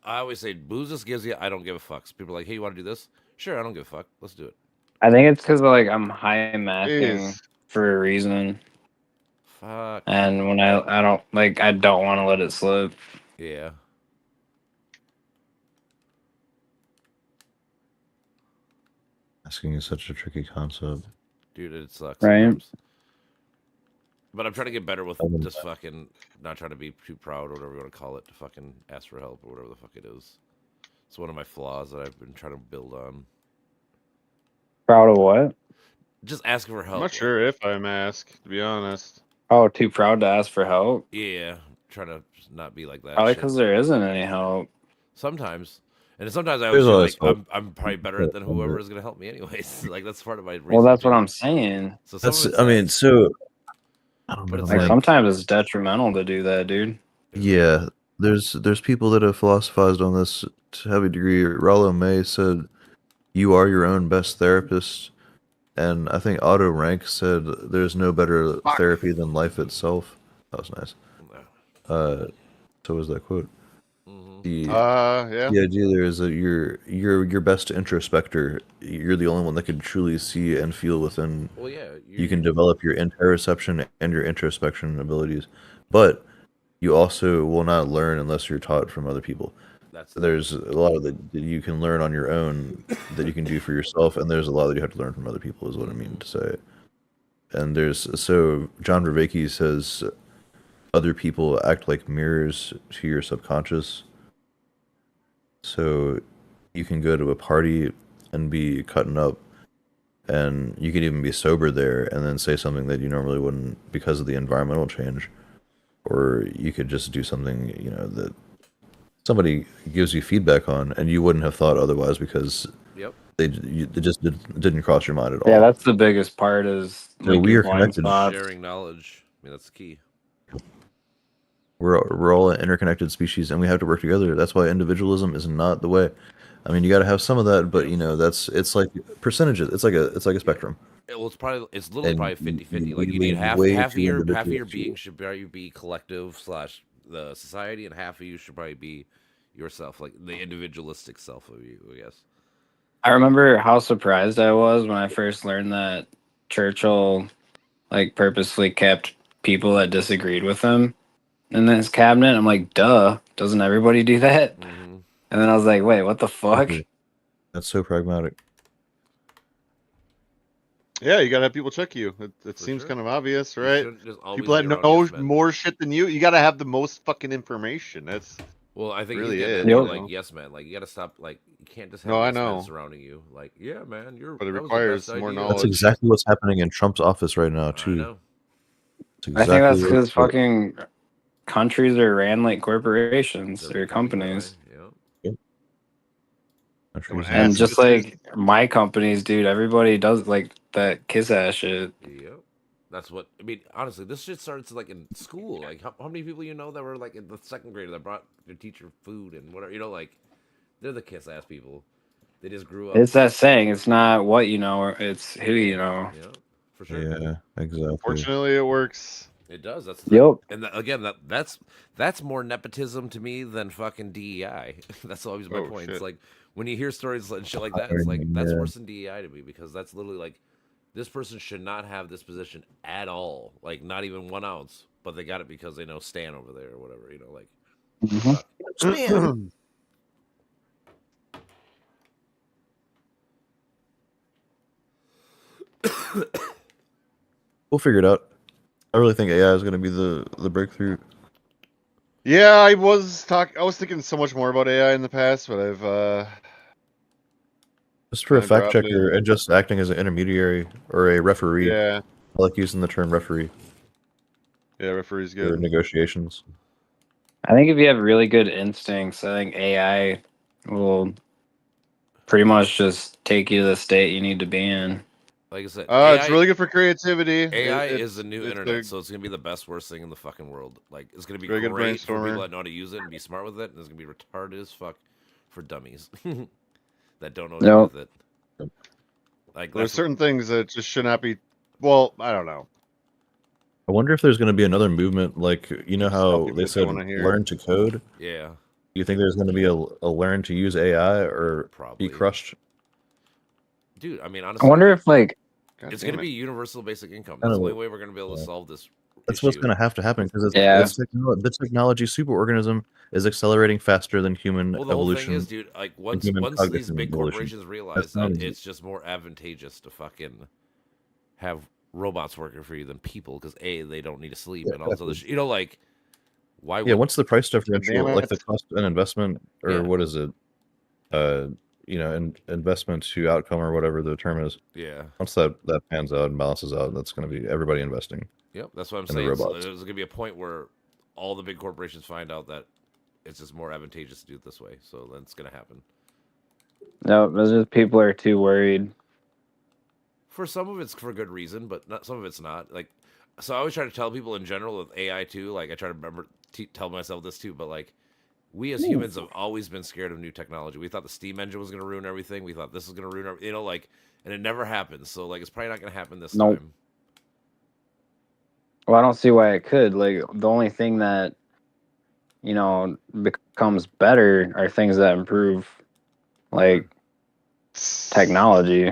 S2: I always say, booze this gives you. I don't give a fuck. So people are like, hey, you want to do this? Sure, I don't give a fuck. Let's do it.
S4: I think it's because like I'm high masking
S1: Jeez.
S4: for a reason,
S2: Fuck.
S4: and when I don't like I don't want to let it slip.
S2: Yeah.
S3: Asking is such a tricky concept.
S2: Dude, it sucks.
S4: Right.
S2: Sometimes. But I'm trying to get better with
S3: I'm-
S2: just fucking not trying to be too proud or whatever you want to call it to fucking ask for help or whatever the fuck it is. It's one of my flaws that I've been trying to build on.
S4: Proud of what?
S2: Just asking for help.
S1: I'm not sure if I'm asked, to be honest.
S4: Oh, too proud to ask for help?
S2: Yeah, try to not be like that.
S4: Probably
S2: shit.
S4: because there isn't any help.
S2: Sometimes, and sometimes I always
S3: There's
S2: feel
S3: always
S2: like
S3: hope.
S2: I'm probably better at than whoever is gonna help me anyways. Like that's part of my reason.
S4: Well, that's what
S2: too.
S4: I'm saying.
S2: So some
S3: That's
S2: of it's
S3: I mean,
S2: that,
S3: so I don't
S2: but
S3: know.
S2: it's
S4: Like
S2: like,
S4: sometimes it's detrimental to do that, dude.
S3: Yeah, there's people that have philosophized on this to a heavy degree. Rollo May said, "You are your own best therapist," and I think Otto Rank said, "There's no better
S1: Fuck.
S3: therapy than life itself." That was nice. So was that quote?
S2: mhm.
S1: Yeah.
S3: The idea there is that you're your best introspector. You're the only one that can truly see and feel within.
S2: Well, yeah,
S3: You can develop your interoception and your introspection abilities, but you also will not learn unless you're taught from other people.
S2: That's
S3: There's a lot of that you can learn on your own that you can do for yourself, and there's a lot that you have to learn from other people, is what I mean to say. And so John Vervaeke says other people act like mirrors to your subconscious. So you can go to a party and be cutting up, and you can even be sober there and then say something that you normally wouldn't because of the environmental change. Or you could just do something, that somebody gives you feedback on and you wouldn't have thought otherwise because
S2: yep.
S3: it just didn't cross your mind at all.
S4: Yeah, that's the biggest part is
S3: So
S4: like
S3: we
S4: your
S3: are
S4: blind
S3: connected.
S4: spots.
S2: Sharing knowledge. I mean, that's the key.
S3: We're all an interconnected species and we have to work together. That's why individualism is not the way. I mean, you got to have some of that, but it's like percentages. It's like a spectrum.
S2: Well, it's literally
S3: And
S2: probably 50-50. Like
S3: we
S2: you need
S3: lean
S2: half
S3: way
S2: of
S3: too
S2: your
S3: individual
S2: being
S3: to-
S2: should probably be collective / the society, and half of you should probably be yourself, like the individualistic self of you, I guess.
S4: I remember how surprised I was when I first learned that Churchill like purposely kept people that disagreed with him in his cabinet. I'm like, duh, doesn't everybody do that?
S2: Mm-hmm.
S4: And then I was like, wait, what the fuck?
S3: That's so pragmatic.
S1: Yeah, you gotta have people check you. It
S2: For
S1: seems
S2: sure.
S1: kind of obvious,
S2: You
S1: right?
S2: shouldn't just always
S1: People that
S2: be around
S1: know
S2: yes men.
S1: more shit than you gotta have the most fucking information. That's
S2: Well, I think
S1: really
S2: he's getting
S1: is,
S2: at,
S4: you
S2: like
S1: know?
S2: yes man. Like you got to stop. Like you can't just have
S1: No, I
S2: yes men
S1: know.
S2: surrounding you. Like yeah, man,
S1: But it
S2: that was the
S1: requires
S2: best
S1: more
S2: idea.
S3: That's
S1: knowledge.
S3: exactly what's happening in Trump's office right now
S2: I
S3: too.
S2: know.
S3: It's
S4: I think that's
S3: exactly
S4: because
S3: what-
S4: fucking countries are ran like corporations
S2: They're
S4: or
S2: becoming that
S4: companies.
S2: way, yeah.
S3: I'm sure
S1: Someone
S3: he's
S4: And
S1: asked
S3: not-
S4: just
S1: this
S4: like my companies, dude, everybody does like that kiss ass shit.
S2: Yep. That's what I mean. Honestly, this shit starts like in school. Like, how many people you know that were like in the second grade that brought their teacher food and whatever? Like they're the kiss ass people. They just grew up.
S4: It's that saying. It's not what you know, it's who you know.
S2: Yeah, for sure.
S3: Yeah, exactly.
S1: Fortunately, it works.
S2: It does. That's
S4: Yep.
S2: And again, that's more nepotism to me than fucking DEI. That's always my
S1: Oh,
S2: point.
S1: shit.
S2: It's like when you hear stories and shit like that, it's like that's
S3: Yeah.
S2: worse than DEI to me because that's literally like this person should not have this position at all, like not even 1 ounce, but they got it because they know Stan over there or whatever. Like fuck.
S3: We'll figure it out. I really think AI is going to be the breakthrough.
S1: Yeah, I was thinking so much more about AI in the past, but I've
S3: Just for a
S1: kinda
S3: fact
S1: dropped it.
S3: checker and just acting as an intermediary or a referee.
S1: Yeah,
S3: I like using the term referee
S1: referee's
S3: for
S1: good.
S3: negotiations.
S4: I think if you have really good instincts, I think AI will pretty much just take you to the state you need to be in.
S2: Like I said,
S1: It's really good for creativity.
S2: AI
S1: It-
S2: is the new
S1: it's
S2: internet,
S1: a-
S2: so it's gonna be the best worst thing in the fucking world. Like it's gonna be
S1: Very good
S2: great for
S1: brainstormer.
S2: people that know how to use it and be smart with it, and it's gonna be retarded as fuck for dummies that don't know what to do
S4: Nope.
S2: with it. Like
S1: There's
S2: that's
S1: certain things that just should not be. Well, I don't know.
S3: I wonder if there's going to be another movement like, you know
S1: Just tell
S3: how
S1: people
S3: they
S1: what they
S3: said
S1: wanna hear.
S3: learn to code? Do
S2: yeah,
S3: you think there's going to be a learn to use AI or
S2: probably.
S3: be crushed?
S2: Dude. I mean,
S4: I
S2: honestly,
S4: wonder if like
S1: God
S2: it's
S1: damn
S2: gonna
S1: it.
S2: be universal basic income.
S3: I
S2: That's the
S3: know.
S2: only way we're gonna be able to
S3: Yeah.
S2: solve this.
S3: That's what's
S2: issue.
S3: going to have to happen because
S4: Yeah.
S3: the technology superorganism is accelerating faster than human
S2: Well, the whole
S3: evolution.
S2: thing is, dude. Like once
S3: human
S2: these
S3: cognitive
S2: big
S3: evolution.
S2: corporations realize
S3: That's not
S2: that
S3: easy.
S2: it's just more advantageous to fucking have robots working for you than people because they don't need to sleep
S3: Yeah,
S2: and all this other shit. Like why?
S3: Yeah,
S2: would
S3: once the price differential,
S1: damn
S3: like the
S1: it.
S3: cost and investment, or
S2: Yeah.
S3: what is it? investment to outcome or whatever the term is.
S2: Yeah.
S3: Once that pans out and balances out, that's going to be everybody investing.
S2: Yep. That's what I'm
S3: And the
S2: saying. So
S3: robots.
S2: there's gonna be a point where all the big corporations find out that it's just more advantageous to do it this way. So then it's gonna happen.
S4: No, it's just people are too worried.
S2: For some of it's for good reason, but not some of it's not. Like, so I always try to tell people in general with AI too. Like, I try to remember tell myself this too. But like, we as humans have always been scared of new technology. We thought the steam engine was going to ruin everything. We thought this was going to ruin everything. You know, like, and it never happens. So like, it's probably not going to happen this
S4: Nope.
S2: time.
S4: Well, I don't see why it could. Like, the only thing that, becomes better are things that improve, like, technology.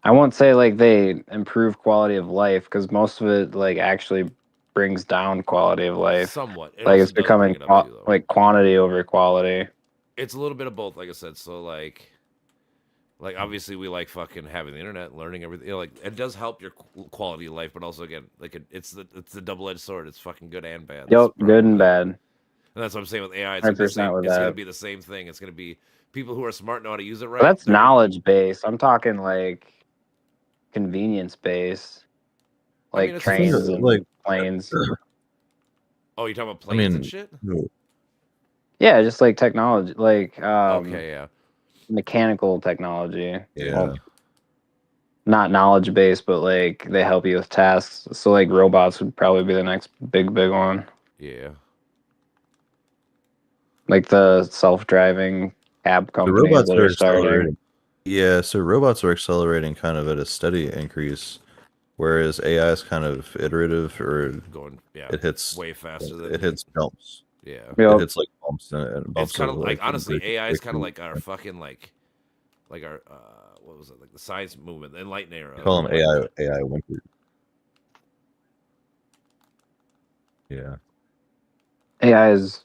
S4: I won't say, like, they improve quality of life, because most of it, like, actually brings down quality of life.
S2: Somewhat. It
S4: Like,
S2: also
S4: it's
S2: does
S4: becoming,
S2: bring it up too, though.
S4: like, quantity over quality.
S2: It's a little bit of both, like I said. So like obviously we like fucking having the internet, learning everything. You know, like it does help your quality of life, but also again, like it's the double-edged sword. It's fucking good and bad. That's
S4: Yep,
S2: the
S4: good
S2: problem
S4: and
S2: with it.
S4: bad.
S2: And that's what I'm saying with AI. It's gonna be the
S4: 100%
S2: same.
S4: with
S2: It's gonna
S4: that.
S2: be the same thing. It's gonna be people who are smart know how to use it right.
S4: But that's
S2: they're gonna-
S4: knowledge based. I'm talking, like, convenience based.
S2: I
S4: Like,
S2: mean, it's
S4: trains
S3: just-
S4: and
S3: like-
S4: planes.
S2: Oh, you're talking about
S3: I
S2: planes and
S3: mean,
S2: shit?
S4: Yeah, just like technology, like
S2: Okay, yeah.
S4: mechanical technology.
S3: yeah.
S4: Well, not knowledge based, but like they help you with tasks. So like robots would probably be the next big one.
S2: Yeah.
S4: Like the self-driving cab
S3: The
S4: companies
S3: robots
S4: that
S3: are
S4: are starting.
S3: accelerating. Yeah, so robots are accelerating kind of at a steady increase, whereas AI is kind of iterative, or
S2: Going
S3: it hits
S2: way faster than
S3: it hits jumps.
S2: Yeah.
S3: It
S4: Yep.
S3: hits like bumps and bumps.
S2: It's kind of like honestly,
S3: break-
S2: AI is kind of
S3: break-
S2: like our fucking like our what was it, like the science movement, the enlightened era.
S3: They call them
S2: Like,
S3: AI winter. Yeah.
S4: AI is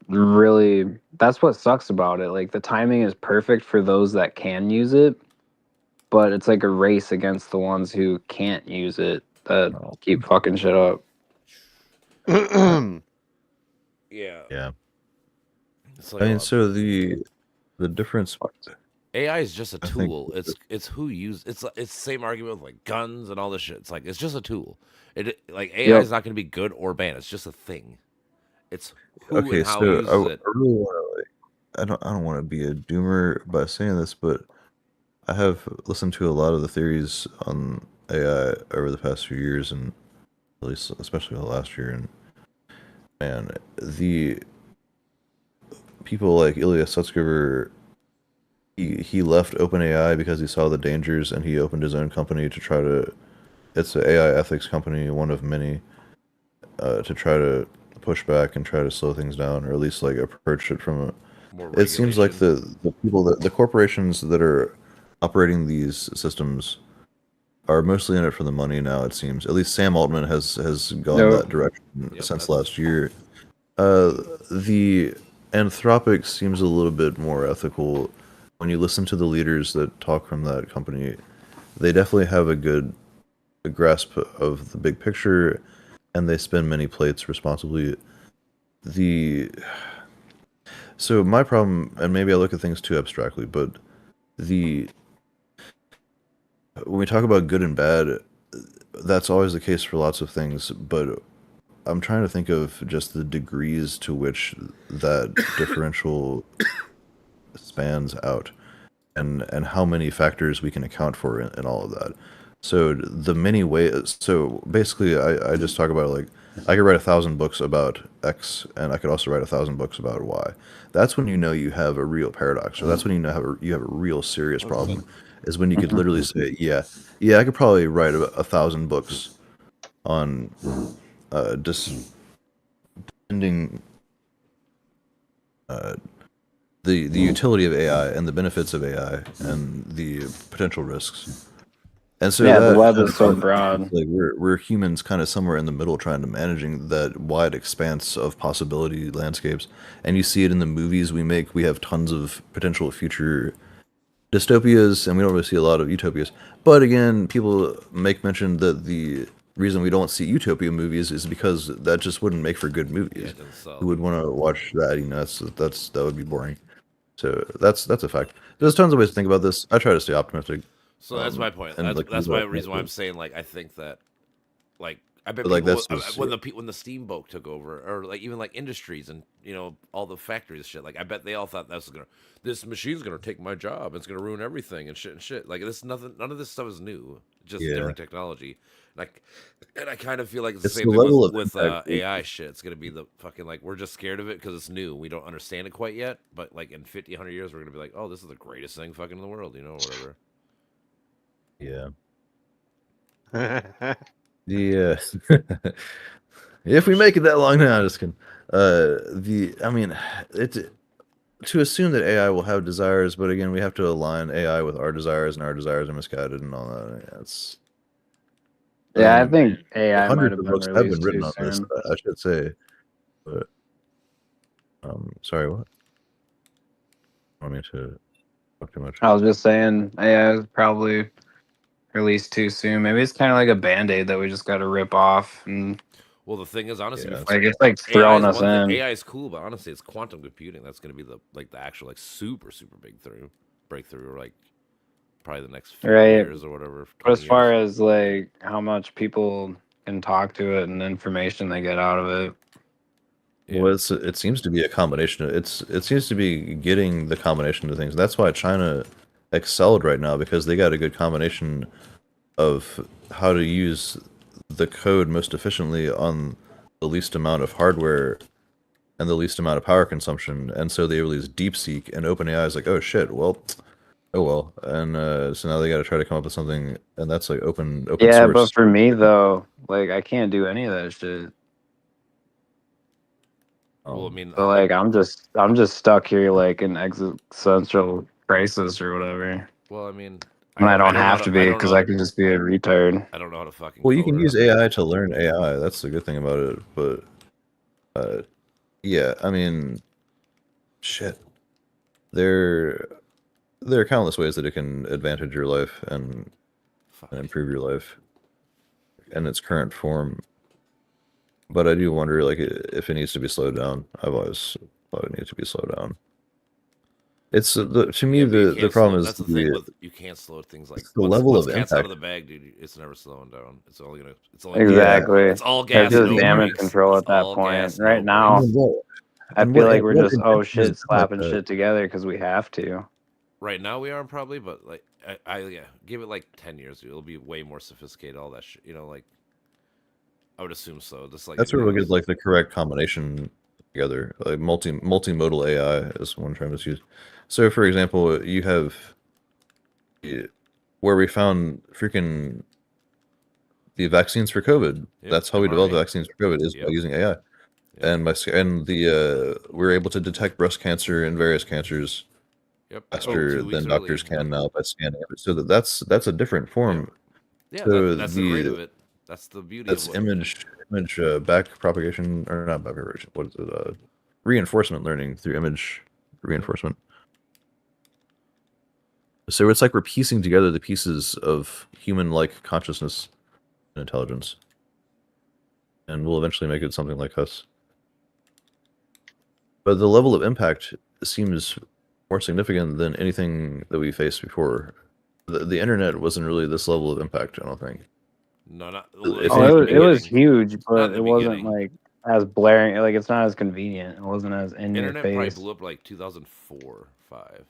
S4: really, that's what sucks about it. Like the timing is perfect for those that can use it, but it's like a race against the ones who can't use it that
S3: Oh.
S4: keep fucking shit up.
S2: Yeah.
S3: Yeah.
S2: It's like
S3: I mean, so the difference.
S2: AI is just a
S3: I think-
S2: tool. It's who use it's the same argument with like guns and all this shit. It's like it's just a tool. It like AI
S4: Yep.
S2: is not going to be good or bad. It's just a thing. It's who
S3: Okay,
S2: and how
S3: so
S2: uses
S3: I
S2: it.
S3: really want to I don't want to be a doomer by saying this, but I have listened to a lot of the theories on AI over the past few years, and at least especially the last year, and the people like Ilya Sutskever, he left OpenAI because he saw the dangers, and he opened his own company to try to. It's an AI ethics company, one of many, to try to push back and try to slow things down, or at least like approach it from a.
S2: More
S3: It seems like
S2: regulation.
S3: the people the corporations that are operating these systems are mostly in it for the money now. It seems at least Sam Altman has gone
S4: Yep.
S3: that direction
S2: Yep,
S3: since
S2: that's-
S3: last year. The Anthropic seems a little bit more ethical. When you listen to the leaders that talk from that company, they definitely have a grasp of the big picture, and they spin many plates responsibly. So my problem, and maybe I look at things too abstractly, but when we talk about good and bad, that's always the case for lots of things, but I'm trying to think of just the degrees to which that differential spans out, and how many factors we can account for in all of that. So the many ways. So basically, I just talk about like I could write 1,000 books about X, and I could also write 1,000 books about Y. That's when you know you have a real paradox, or that's when you know you have a real serious problem. Is when you could literally say, yeah, I could probably write 1,000 books on just defending the utility of AI and the benefits of AI and the potential risks. And so
S4: Yeah, the
S3: that-
S4: web is so broad.
S3: Like we're humans kind of somewhere in the middle trying to managing that wide expanse of possibility landscapes. And you see it in the movies we make. We have tons of potential future dystopias, and we don't really see a lot of utopias. But again, people make mention that the reason we don't see utopia movies is because that just wouldn't make for good
S2: Yeah,
S3: movies.
S2: it doesn't sell.
S3: Who would want to watch that? That would be boring. So that's a fact. There's tons of ways to think about this. I try to stay optimistic.
S2: So that's my point.
S3: and,
S2: That's,
S3: like,
S2: that's
S3: move
S2: my
S3: up
S2: reason why I'm
S3: methods.
S2: saying like I think that like I bet
S3: But, like,
S2: people
S3: this was-
S2: when the steamboat took over, or like even like industries and all the factories and shit. Like I bet they all thought this machine's gonna take my job. It's gonna ruin everything and shit. Like this nothing. None of this stuff is new. Just
S3: Yeah.
S2: different technology. And I kind of feel like it's the
S3: It's
S2: same
S3: the
S2: thing
S3: level of
S2: with
S3: impact.
S2: AI shit. It's gonna be the fucking like we're just scared of it because it's new. We don't understand it quite yet. But like in 50, 100 years, we're gonna be like, oh, this is the greatest thing fucking in the world, or whatever.
S3: Yeah. The if we make it that long now, just kidding. I mean, it's to assume that AI will have desires, but again, we have to align AI with our desires, and our desires are misguided and all that. Yeah, it's
S4: Yeah, I
S3: um,
S4: think AI might
S3: hundreds
S4: have
S3: of
S4: been
S3: books have been
S4: released
S3: written
S4: too
S3: on this.
S4: soon.
S3: I should say, but sorry, what? I don't mean to talk too much.
S4: I was just saying AI is probably released too soon. Maybe it's kind of like a band-aid that we just got to rip off, and
S2: Well, the thing is, honestly,
S3: Yeah,
S2: before-
S4: like it's like
S2: AI
S4: throwing
S2: is
S4: us
S2: one thing.
S4: in.
S2: AI is cool, but honestly, it's quantum computing that's going to be the actual super big breakthrough, or like probably the next few
S4: Right.
S2: years or whatever.
S4: But as
S2: 20
S4: far
S2: years.
S4: as like how much people can talk to it and information they get out of it,
S2: Yeah.
S3: Well, it seems to be a combination. It seems to be getting the combination of things. That's why China excelled right now, because they got a good combination of how to use the code most efficiently on the least amount of hardware and the least amount of power consumption. And so they released DeepSeek, and OpenAI is like, oh shit, well, oh well. And so now they got to try to come up with something, and that's like open
S4: yeah.
S3: source.
S4: But for me though, like I can't do any of that shit.
S2: Well, I mean,
S4: So like I'm just stuck here like in existential crisis or whatever.
S2: well, I mean,
S4: And I don't
S2: know
S4: have
S2: how
S4: to be
S2: don't
S4: because
S2: know-
S4: I can just be a retard.
S2: I don't know how to fucking.
S3: Well, you can
S2: code.
S3: use AI to learn AI. That's the good thing about it. But yeah, I mean, shit. There are countless ways that it can advantage your life and
S2: Fuck.
S3: improve your life in its current form. But I do wonder, like, if it needs to be slowed down. I've always thought it needs to be slowed down. It's to me
S2: Yeah, but you
S3: the
S2: can't
S3: problem
S2: slow-
S3: is
S2: that's the thing with you can't slow things like
S3: it's the level
S2: once
S3: of
S2: cat's out of
S3: impact.
S2: the bag, dude. It's never slowing down. It's only
S4: Exactly.
S2: It's all gas.
S4: It's just
S2: no
S4: damage
S2: brakes.
S4: control
S2: It's
S4: at that
S2: all
S4: point.
S2: gas,
S4: Right
S2: no
S4: now,
S2: brakes.
S4: I
S3: And
S4: feel
S3: what-
S4: like we're
S3: what
S4: just
S3: invention is
S4: shit
S3: like
S4: slapping
S3: that?
S4: shit together because we have to.
S2: Right now we are probably, but like I give it like 10 years, dude. It'll be way more sophisticated. All that shit, like I would assume so. Just like
S3: That's where we
S2: anything
S3: get like the correct combination together. Like multimodal AI is one term that's used. So, for example, you have where we found freaking the vaccines for COVID.
S2: Yep,
S3: That's how we developed
S2: mRNA.
S3: vaccines for COVID, is by
S2: Yep.
S3: using AI.
S2: Yep.
S3: And we're able to detect breast cancer and various cancers
S2: Yep.
S3: faster
S2: 2 weeks
S3: than doctors
S2: early.
S3: can now by scanning it. So that's a different form.
S2: Yeah,
S3: So
S2: that's the great of it. That's the beauty
S3: That's
S2: of
S3: image back propagation, or not back propagation. What is it? Reinforcement learning through image reinforcement. So it's like we're piecing together the pieces of human-like consciousness and intelligence, and we'll eventually make it something like us. But the level of impact seems more significant than anything that we faced before. The internet wasn't really this level of impact, I don't think.
S2: No, not.
S3: It's
S4: Oh,
S3: in
S4: it was
S2: beginning.
S4: huge,
S2: Not in
S4: but
S2: the
S4: it wasn't
S2: beginning.
S4: like as blaring. Like it's not as convenient. It wasn't as in your
S2: Internet probably
S4: face.
S2: blew up like 2004, 5.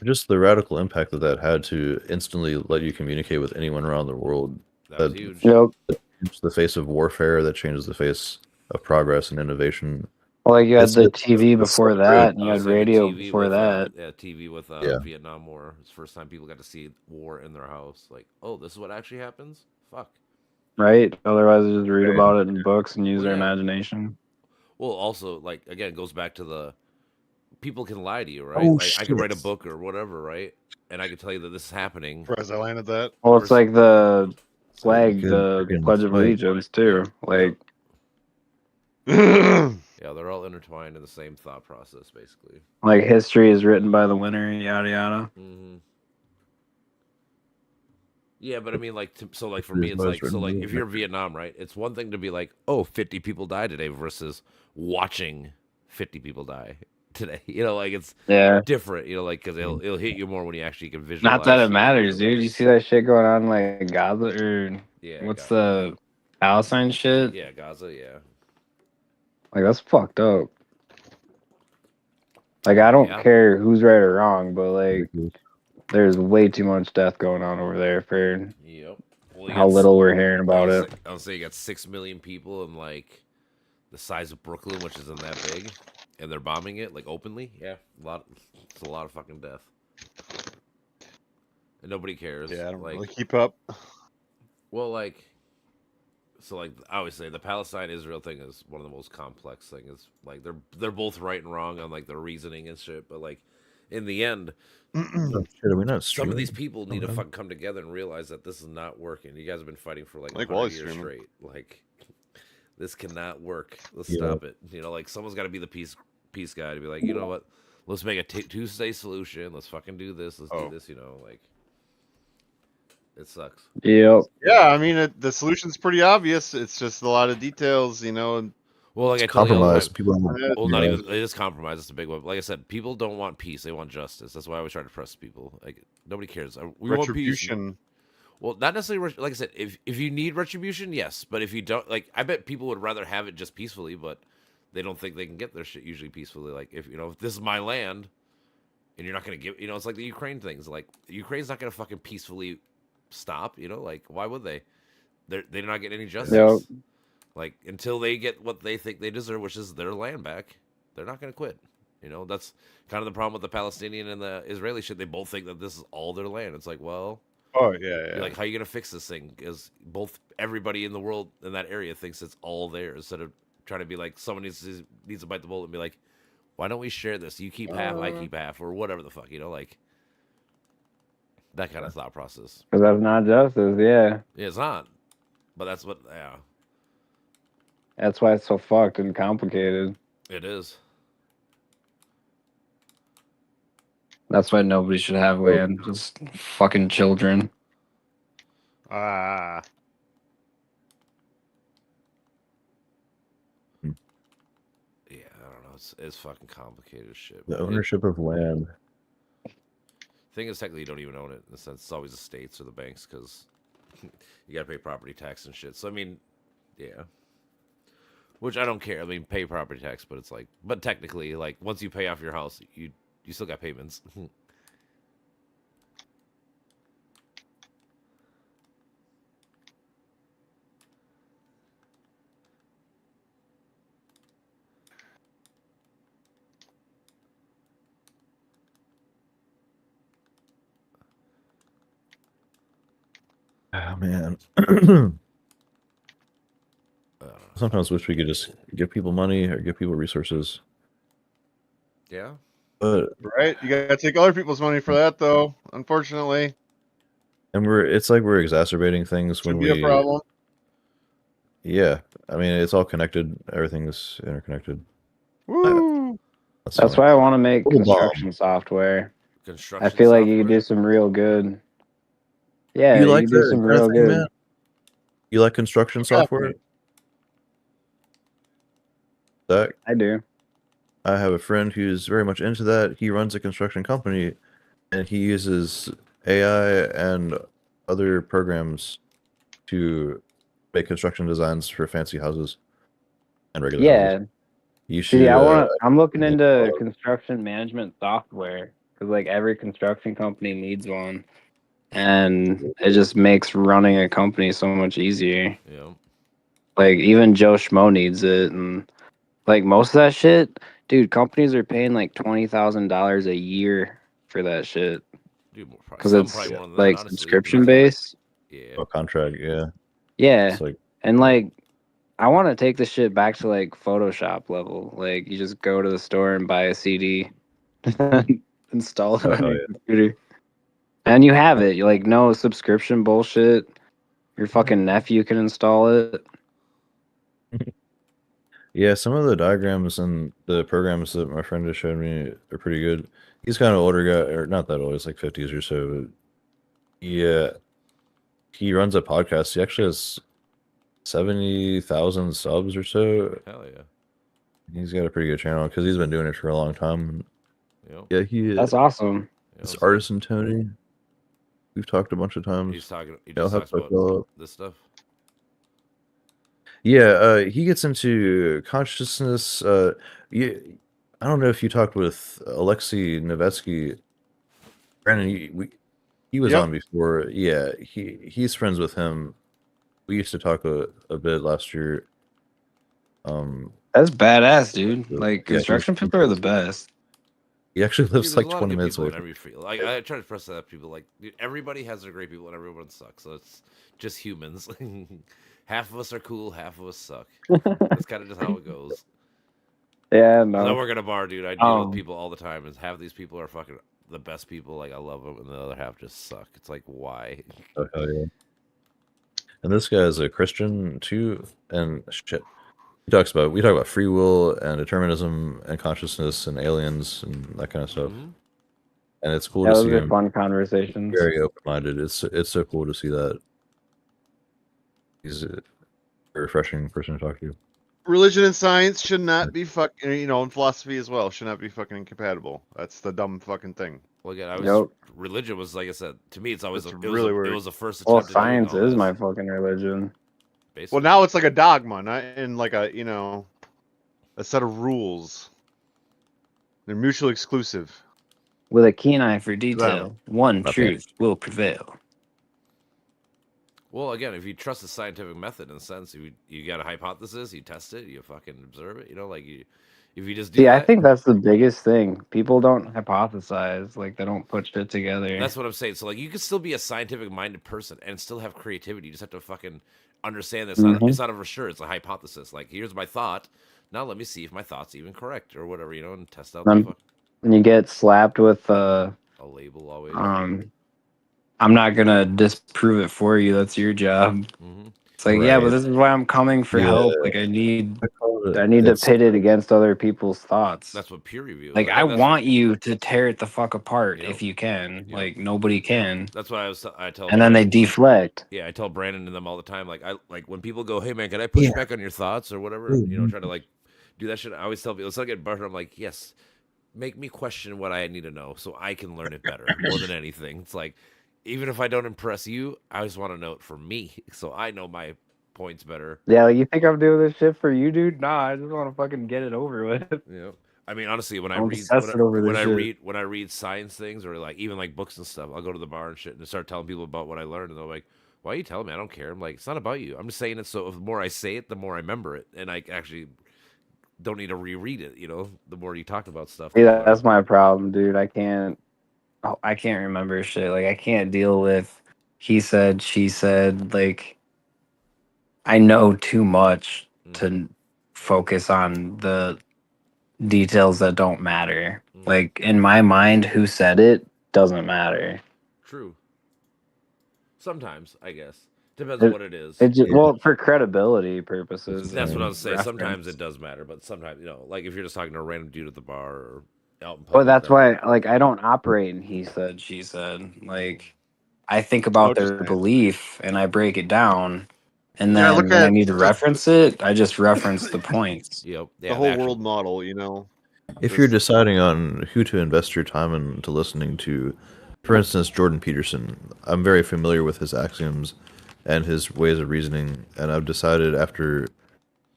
S3: Just the radical impact that had to instantly let you communicate with anyone around the world.
S2: That was
S3: That-
S2: huge.
S4: Yep.
S3: It's the face of warfare that changes the face of progress and innovation.
S4: Well, like you had
S3: It's
S4: the
S3: the-
S4: TV
S3: it's
S4: before
S3: so
S4: that,
S3: good.
S4: and you
S2: I
S4: had
S2: was thinking
S4: radio
S2: TV
S4: before
S2: with,
S4: that.
S2: TV with
S3: Yeah.
S2: Vietnam War. It's the first time people got to see war in their house. Like, oh, this is what actually happens? Fuck.
S4: Right? Otherwise, they just read
S3: Right.
S4: about it in books and use
S2: Well,
S4: their
S2: yeah.
S4: imagination.
S2: Well, also, like, again, it goes back to the people can lie to you, right?
S3: Oh,
S2: like, I could write a
S3: shit.
S2: book or whatever, right? And I could tell you that this is happening.
S1: Surprised I landed that.
S4: Well, it's like the
S3: So
S4: flag,
S3: you could
S4: the
S3: freaking
S4: Pledge of
S3: fight.
S4: Allegiance too. Like,
S2: Yeah, they're all intertwined in the same thought process, basically.
S4: like history is written by the winner, yada yada.
S2: Mm-hmm. Yeah, but I mean, like, so, like, for
S3: History
S2: me,
S3: is
S2: it's
S3: most
S2: like, so,
S3: written
S2: like,
S3: by
S2: if
S3: the
S2: you're Vietnam, right, it's one thing to be like, oh, 50 people died today versus watching 50 people die. today. You know, like it's
S4: Yeah.
S2: different. You know, like because it'll hit you more when you actually can visualize.
S4: Not that it matters, dude. You see that shit going on in, like Gaza or
S2: Yeah.
S4: what's the Palestine shit?
S2: Yeah, Gaza. Yeah.
S4: Like that's fucked up. Like I don't
S2: Yeah.
S4: care who's right or wrong, but like there's way too much death going on over there for
S2: Yep. Well, you
S4: how
S2: got
S4: little we're hearing about it.
S2: I'll say you got 6 million people in like the size of Brooklyn, which isn't that big, and they're bombing it like openly. Yeah, it's a lot of fucking death, and nobody cares.
S1: Yeah, I don't
S2: like,
S1: really keep up.
S2: well, like, so like I always say, the Palestine-Israel thing is one of the most complex things. Like they're both right and wrong on like their reasoning and shit, but like in the end,
S3: Oh, shit, are we not
S2: some of these
S3: streaming?
S2: people need to
S3: Okay.
S2: fucking come together and realize that this is not working. You guys have been fighting for like
S1: Like
S2: 100
S1: Wally's
S2: years
S1: streaming.
S2: straight. Like this cannot work. Let's
S3: Yeah.
S2: stop it. You know, like someone's got to be the peace guy to be like, you know what? Let's make a Tuesday solution. Let's fucking do this. Let's do this. You know, like it sucks.
S4: Yep.
S1: Yeah, I mean the solution's pretty obvious. It's just a lot of details, you know. And
S2: Well, like I tell you all the
S3: Compromise.
S2: time,
S3: People.
S2: well, not even it is compromise. It's a big one. Like I said, people don't want peace; they want justice. That's why I always try to press people. Like nobody cares. We want peace.
S1: retribution.
S2: Well, not necessarily. Like I said, if you need retribution, yes. But if you don't, like, I bet people would rather have it just peacefully. But they don't think they can get their shit usually peacefully. Like if if this is my land, and you're not gonna give, it's like the Ukraine things. Like Ukraine's not gonna fucking peacefully stop. You know, like why would they? They're not getting any justice.
S4: Yep.
S2: Like until they get what they think they deserve, which is their land back, they're not going to quit. You know, that's kind of the problem with the Palestinian and the Israeli shit. They both think that this is all their land. It's like, well,
S1: Oh yeah, yeah.
S2: like how are you going to fix this thing? Because everybody in the world in that area thinks it's all theirs. Instead of trying to be like someone needs to bite the bullet and be like, why don't we share this? You keep half, I keep half, or whatever the fuck. You know, like that kind of thought process.
S4: Because that's not justice. Yeah.
S2: Yeah, it's not. But that's what. Yeah,
S4: That's why it's so fucked and complicated.
S2: it is.
S4: That's why nobody should have land. Just fucking children.
S1: Ah,
S2: Yeah, I don't know. It's fucking complicated as shit.
S3: The
S2: but
S3: ownership of land.
S2: thing is, technically, you don't even own it in the sense it's always the states or the banks because you got to pay property tax and shit. So I mean, yeah. Which I don't care. I mean, pay property tax, but it's like, but technically, like once you pay off your house, you still got payments.
S3: Oh man.
S2: I don't know.
S3: Sometimes wish we could just give people money or give people resources.
S2: Yeah.
S3: But
S1: right. You gotta take other people's money for that, though. Unfortunately,
S3: it's like we're exacerbating things when
S1: should be a
S3: we
S1: problem.
S3: Yeah. I mean it's all connected. Everything's interconnected.
S1: Woo!
S4: That's why I want to make
S3: Little bomb.
S4: construction software.
S2: Construction.
S4: I feel like you could
S2: software.
S4: do some real good. Yeah,
S3: You
S4: you
S3: like
S4: could do
S3: that
S4: some
S3: kind of
S4: real
S3: thing,
S4: good.
S3: man? You like construction software? Zach?
S4: I do.
S3: I have a friend who's very much into that. He runs a construction company and he uses AI and other programs to make construction designs for fancy houses and regular
S4: Yeah.
S3: houses. You should
S4: See, I'm looking
S3: yeah,
S4: into construction management software because like every construction company needs one, and it just makes running a company so much easier.
S2: Yeah.
S4: Like even Joe Schmo needs it, and like most of that shit, dude. Companies are paying like $20,000 a year for that shit
S2: Dude,
S4: because
S2: some
S4: it's
S2: probably more than that,
S4: like
S2: honestly.
S4: subscription based.
S2: Yeah.
S3: a contract, yeah.
S4: Yeah,
S3: It's like
S4: and like I want to take this shit back to like Photoshop level. Like you just go to the store and buy a CD, install it on
S3: Oh,
S4: your
S3: yeah.
S4: computer, and you have it. You like no subscription bullshit. Your fucking nephew can install it.
S3: yeah, some of the diagrams and the programs that my friend just showed me are pretty good. He's kind of older guy, or not that old, he's like 50s or so. But yeah, he runs a podcast. He actually has 70,000 subs or so.
S2: Hell yeah.
S3: He's got a pretty good channel because he's been doing it for a long time.
S2: Yep.
S3: Yeah, he
S4: That's awesome.
S3: it's
S2: so
S3: Artisan Tony. We've talked a bunch of times.
S2: He's talking. He
S3: Yeah, I'll
S2: just
S3: have
S2: talks
S3: to
S2: about
S3: follow up.
S2: this stuff.
S3: Yeah, he gets into consciousness. I don't know if you talked with Alexei Nevetsky. Brandon, he was
S1: Yep.
S3: on before. Yeah, he's friends with him. We used to talk a bit last year.
S4: That's badass, dude.
S3: Yeah,
S4: Like
S3: he's-
S4: construction people are the best.
S3: He actually
S2: Dude,
S3: lives
S2: there's
S3: like
S2: a lot
S3: 20
S2: of good
S3: minutes
S2: people
S3: away
S2: in
S3: from
S2: every field. Like I try to press that up people. Like dude, everybody has their great people and everyone sucks. So it's just humans. Half of us are cool, half of us suck. That's kind of just how it goes.
S4: Yeah,
S2: 'Cause I
S4: no.
S2: work at a bar, dude. I deal with
S4: Um,
S2: people all the time, and half these people are fucking the best people. Like I love them, and the other half just suck. It's like why?
S3: Oh, hell yeah. And this guy is a Christian too, and shit. We talk about free will and determinism and consciousness and aliens and that kind of stuff.
S2: Mhm.
S3: And it's cool
S4: yeah,
S3: to
S4: those
S3: see
S4: are
S3: him
S4: fun conversations.
S3: very open minded. It's so cool to see that. He's a refreshing person to talk to.
S1: Religion and science should not be fucking, and philosophy as well should not be fucking incompatible. That's the dumb fucking thing.
S2: Well, again, I was
S4: Yep.
S2: religion was like I said to me. It's always
S1: That's
S2: it
S1: really
S2: was
S1: weird.
S2: it was the first
S4: Well,
S2: attempt at doing
S4: science
S2: all
S4: is
S2: this.
S4: my fucking religion.
S2: Basically.
S1: Well, now it's like a dogma, not in like a a set of rules. They're mutually exclusive.
S4: With a keen eye for detail, one
S3: Not
S4: truth will prevail.
S2: Well, again, if you trust the scientific method in a sense, you got a hypothesis, you test it, you fucking observe it. Like if you just do
S4: See,
S2: that,
S4: I think that's the biggest thing. People don't hypothesize, like they don't put shit together.
S2: that's what I'm saying. So like you can still be a scientific minded person and still have creativity. You just have to fucking understand that
S4: Mhm.
S2: it's not a for sure. It's a hypothesis. Like here's my thought. Now let me see if my thought's even correct or whatever, and test out
S4: Um,
S2: the
S4: And you get slapped with
S2: a label always.
S4: I'm not gonna disprove it for you. That's your job.
S2: hmm
S4: It's like, yeah, but
S3: Right.
S4: this is why I'm coming for
S3: Yeah.
S4: help. Like I need to
S3: It's-
S4: pit it against other people's thoughts.
S2: That's what peer review is.
S4: Like I
S2: that's,
S4: want you to tear it the fuck apart
S2: Yep.
S4: if you can.
S2: Yep.
S4: Like nobody can.
S2: That's what I tell.
S4: And then they
S2: Brandon.
S4: deflect.
S2: Yeah, I tell Brandon and them all the time. Like I like when people go, "Hey man, can I push back on your thoughts or whatever?" Try to like do that shit. I always tell people, it's like get buttered. I'm like, yes, make me question what I need to know so I can learn it better more than anything. It's like even if I don't impress you, I just want to know it for me so I know my points better.
S4: Yeah, like you think I'm doing this shit for you, dude? Nah, I just want to fucking get it over with.
S2: Yeah. I mean, honestly, when I
S4: I'm
S2: read
S4: obsessed over this shit.
S2: when I read science things or like even like books and stuff, I'll go to the bar and shit and start telling people about what I learned, and they're like, "Why are you telling me? I don't care." I'm like, "It's not about you. I'm just saying it so the more I say it, the more I remember it, and I actually don't need to reread it. The more you talk about stuff."
S4: See, that's my problem, dude. I can't remember shit. Like I can't deal with he said, she said. Like I know too much to focus on the details that don't matter. Like in my mind, who said it doesn't matter.
S2: True. Sometimes, I guess. Depends on what it is.
S4: Well, for credibility purposes.
S2: That's what I
S4: and
S2: was saying. Sometimes
S4: reference.
S2: it does matter, but sometimes, like if you're just talking to a random dude at the bar or out in public.
S4: Well, that's why, like, I don't operate in he said, she said. Like, I think about
S1: just
S4: their
S1: saying.
S4: belief and I break it down. And
S1: Yeah,
S4: then
S1: look
S4: when I
S1: at
S4: need to
S1: the-
S4: reference it, I just reference the points.
S2: Yep.
S1: The whole world model,
S3: If you're deciding on who to invest your time into listening to, for instance, Jordan Peterson, I'm very familiar with his axioms and his ways of reasoning, and I've decided after a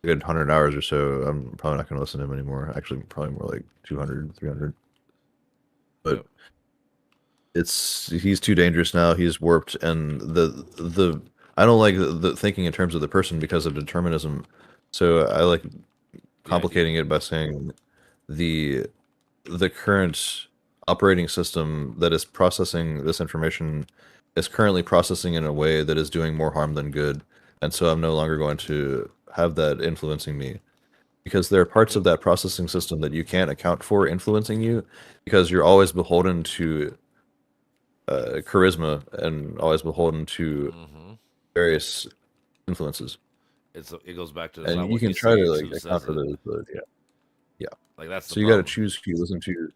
S3: good 100 hours or so, I'm probably not going to listen to him anymore. Actually, probably more like 200, 300. But he's too dangerous now. He's warped, and the I don't like the thinking in terms of the person because of determinism. So I like complicating it by saying the current operating system that is processing this information is currently processing in a way that is doing more harm than good, and so I'm no longer going to have that influencing me, because there are parts of that processing system that you can't account for influencing you, because you're always beholden to charisma and always beholden to various influences.
S2: It goes back to
S3: And you can try to like account for those, but yeah.
S2: Like that's
S3: so you got to choose who you listen to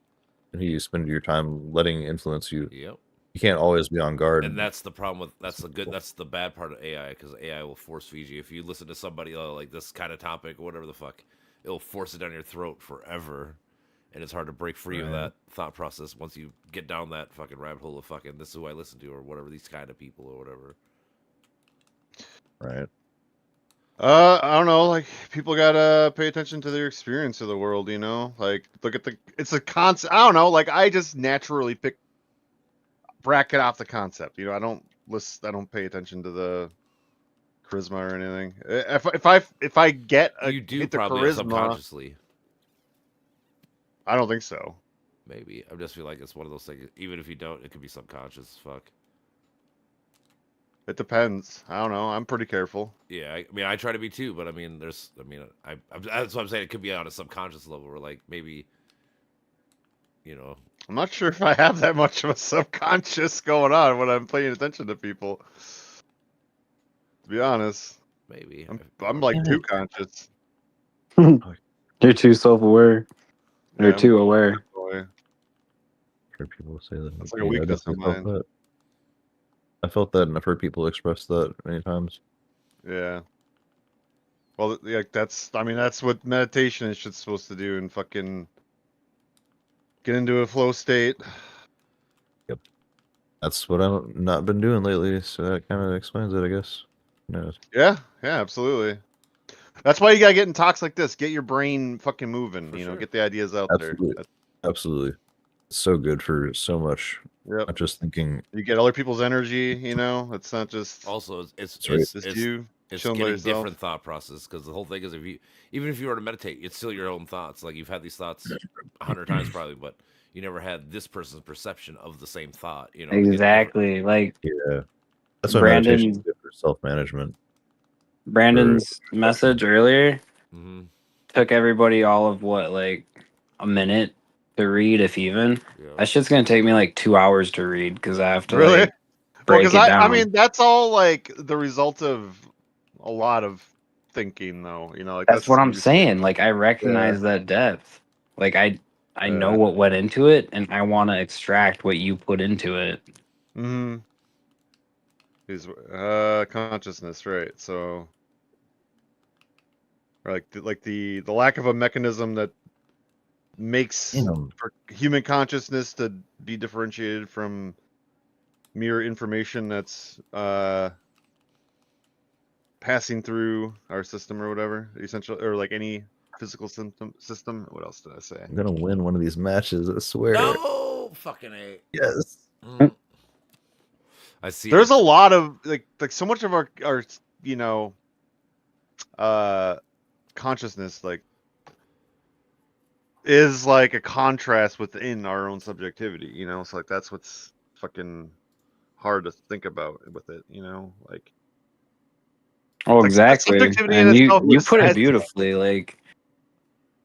S3: and who you spend your time letting influence you.
S2: Yep.
S3: You can't always be on guard.
S2: And that's the problem with that's the bad part of AI, because AI will force feed you. If you listen to somebody like this kind of topic or whatever the fuck, it'll force it down your throat forever, and it's hard to break free of
S3: Right.
S2: that thought process once you get down that fucking rabbit hole of fucking this is who I listen to or whatever, these kind of people or whatever.
S3: Right.
S1: I don't know. Like people gotta pay attention to their experience of the world. Like look at it's a concept. I don't know. Like I just naturally bracket off the concept. I don't listen. I don't pay attention to the charisma or anything. If I get
S2: You do
S1: hit the
S2: probably
S1: charisma,
S2: subconsciously.
S1: I don't think so.
S2: Maybe. I just feel like it's one of those things. Even if you don't, it could be subconscious as fuck.
S1: It depends. I don't know. I'm pretty careful.
S2: Yeah, I mean, I try to be too, but I mean, that's what I'm saying. It could be on a subconscious level, where like maybe,
S1: I'm not sure if I have that much of a subconscious going on when I'm paying attention to people. To be honest,
S2: maybe.
S1: I'm like too conscious.
S4: You're too self-aware. You're
S1: Yeah,
S4: too aware.
S1: definitely.
S3: Heard people say that.
S1: That's like a
S3: Yeah, I
S1: weakness of
S3: definitely felt
S1: mine.
S3: that. I felt that, and I've heard people express that many times.
S1: Yeah. Well, that's what meditation is supposed to do, and fucking get into a flow state.
S3: That's what I've not been doing lately, so that kind of explains it, I guess. No,
S1: Yeah, absolutely. That's why you gotta get in talks like this. Get your brain fucking moving.
S2: For sure.
S1: Get the ideas out
S3: absolutely,
S1: there.
S3: absolutely. It's so good for so much.
S1: Yep.
S3: Not just thinking.
S1: You get other people's energy. It's not just
S2: Also, it's
S3: That's right.
S1: just you
S2: it's
S1: chilling by
S2: getting
S1: yourself.
S2: different thought process, because the whole thing is even if you were to meditate, it's still your own thoughts. Like you've had these thoughts 100 times probably, but you never had this person's perception of the same thought. To get different-
S4: Exactly. Like
S3: Yeah, that's why meditation is
S4: Brandon,
S3: good for self-management.
S4: Brandon's message earlier
S2: Mhm.
S4: took everybody all of what, like a minute to read, if even.
S2: Yeah.
S4: That shit's gonna take me like 2 hours to read because I have to
S1: Really?
S4: like
S1: Well,
S4: break
S1: because
S4: it down.
S1: I mean that's all like the result of a lot of thinking, though. Like
S4: That's what
S1: just
S4: I'm saying. Like I recognize that depth. Like I know what went into it, and I want to extract what you put into it.
S1: Mm-hmm. Is consciousness, right? So, or like the lack of a mechanism that makes for human consciousness to be differentiated from mere information that's passing through our system or whatever, essential, or like any physical system. What else did I say?
S3: I'm gonna win one of these matches. I swear.
S2: No, fucking A.
S3: Yes.
S2: I see.
S1: There's a lot of like so much of our consciousness like is like a contrast within our own subjectivity. So like that's what's fucking hard to think about with it. Like
S4: Oh,
S1: like, the
S4: exactly.
S1: subjectivity
S4: And
S1: in
S4: you
S1: itself
S4: you
S1: is
S4: put it
S1: as-
S4: beautifully. Like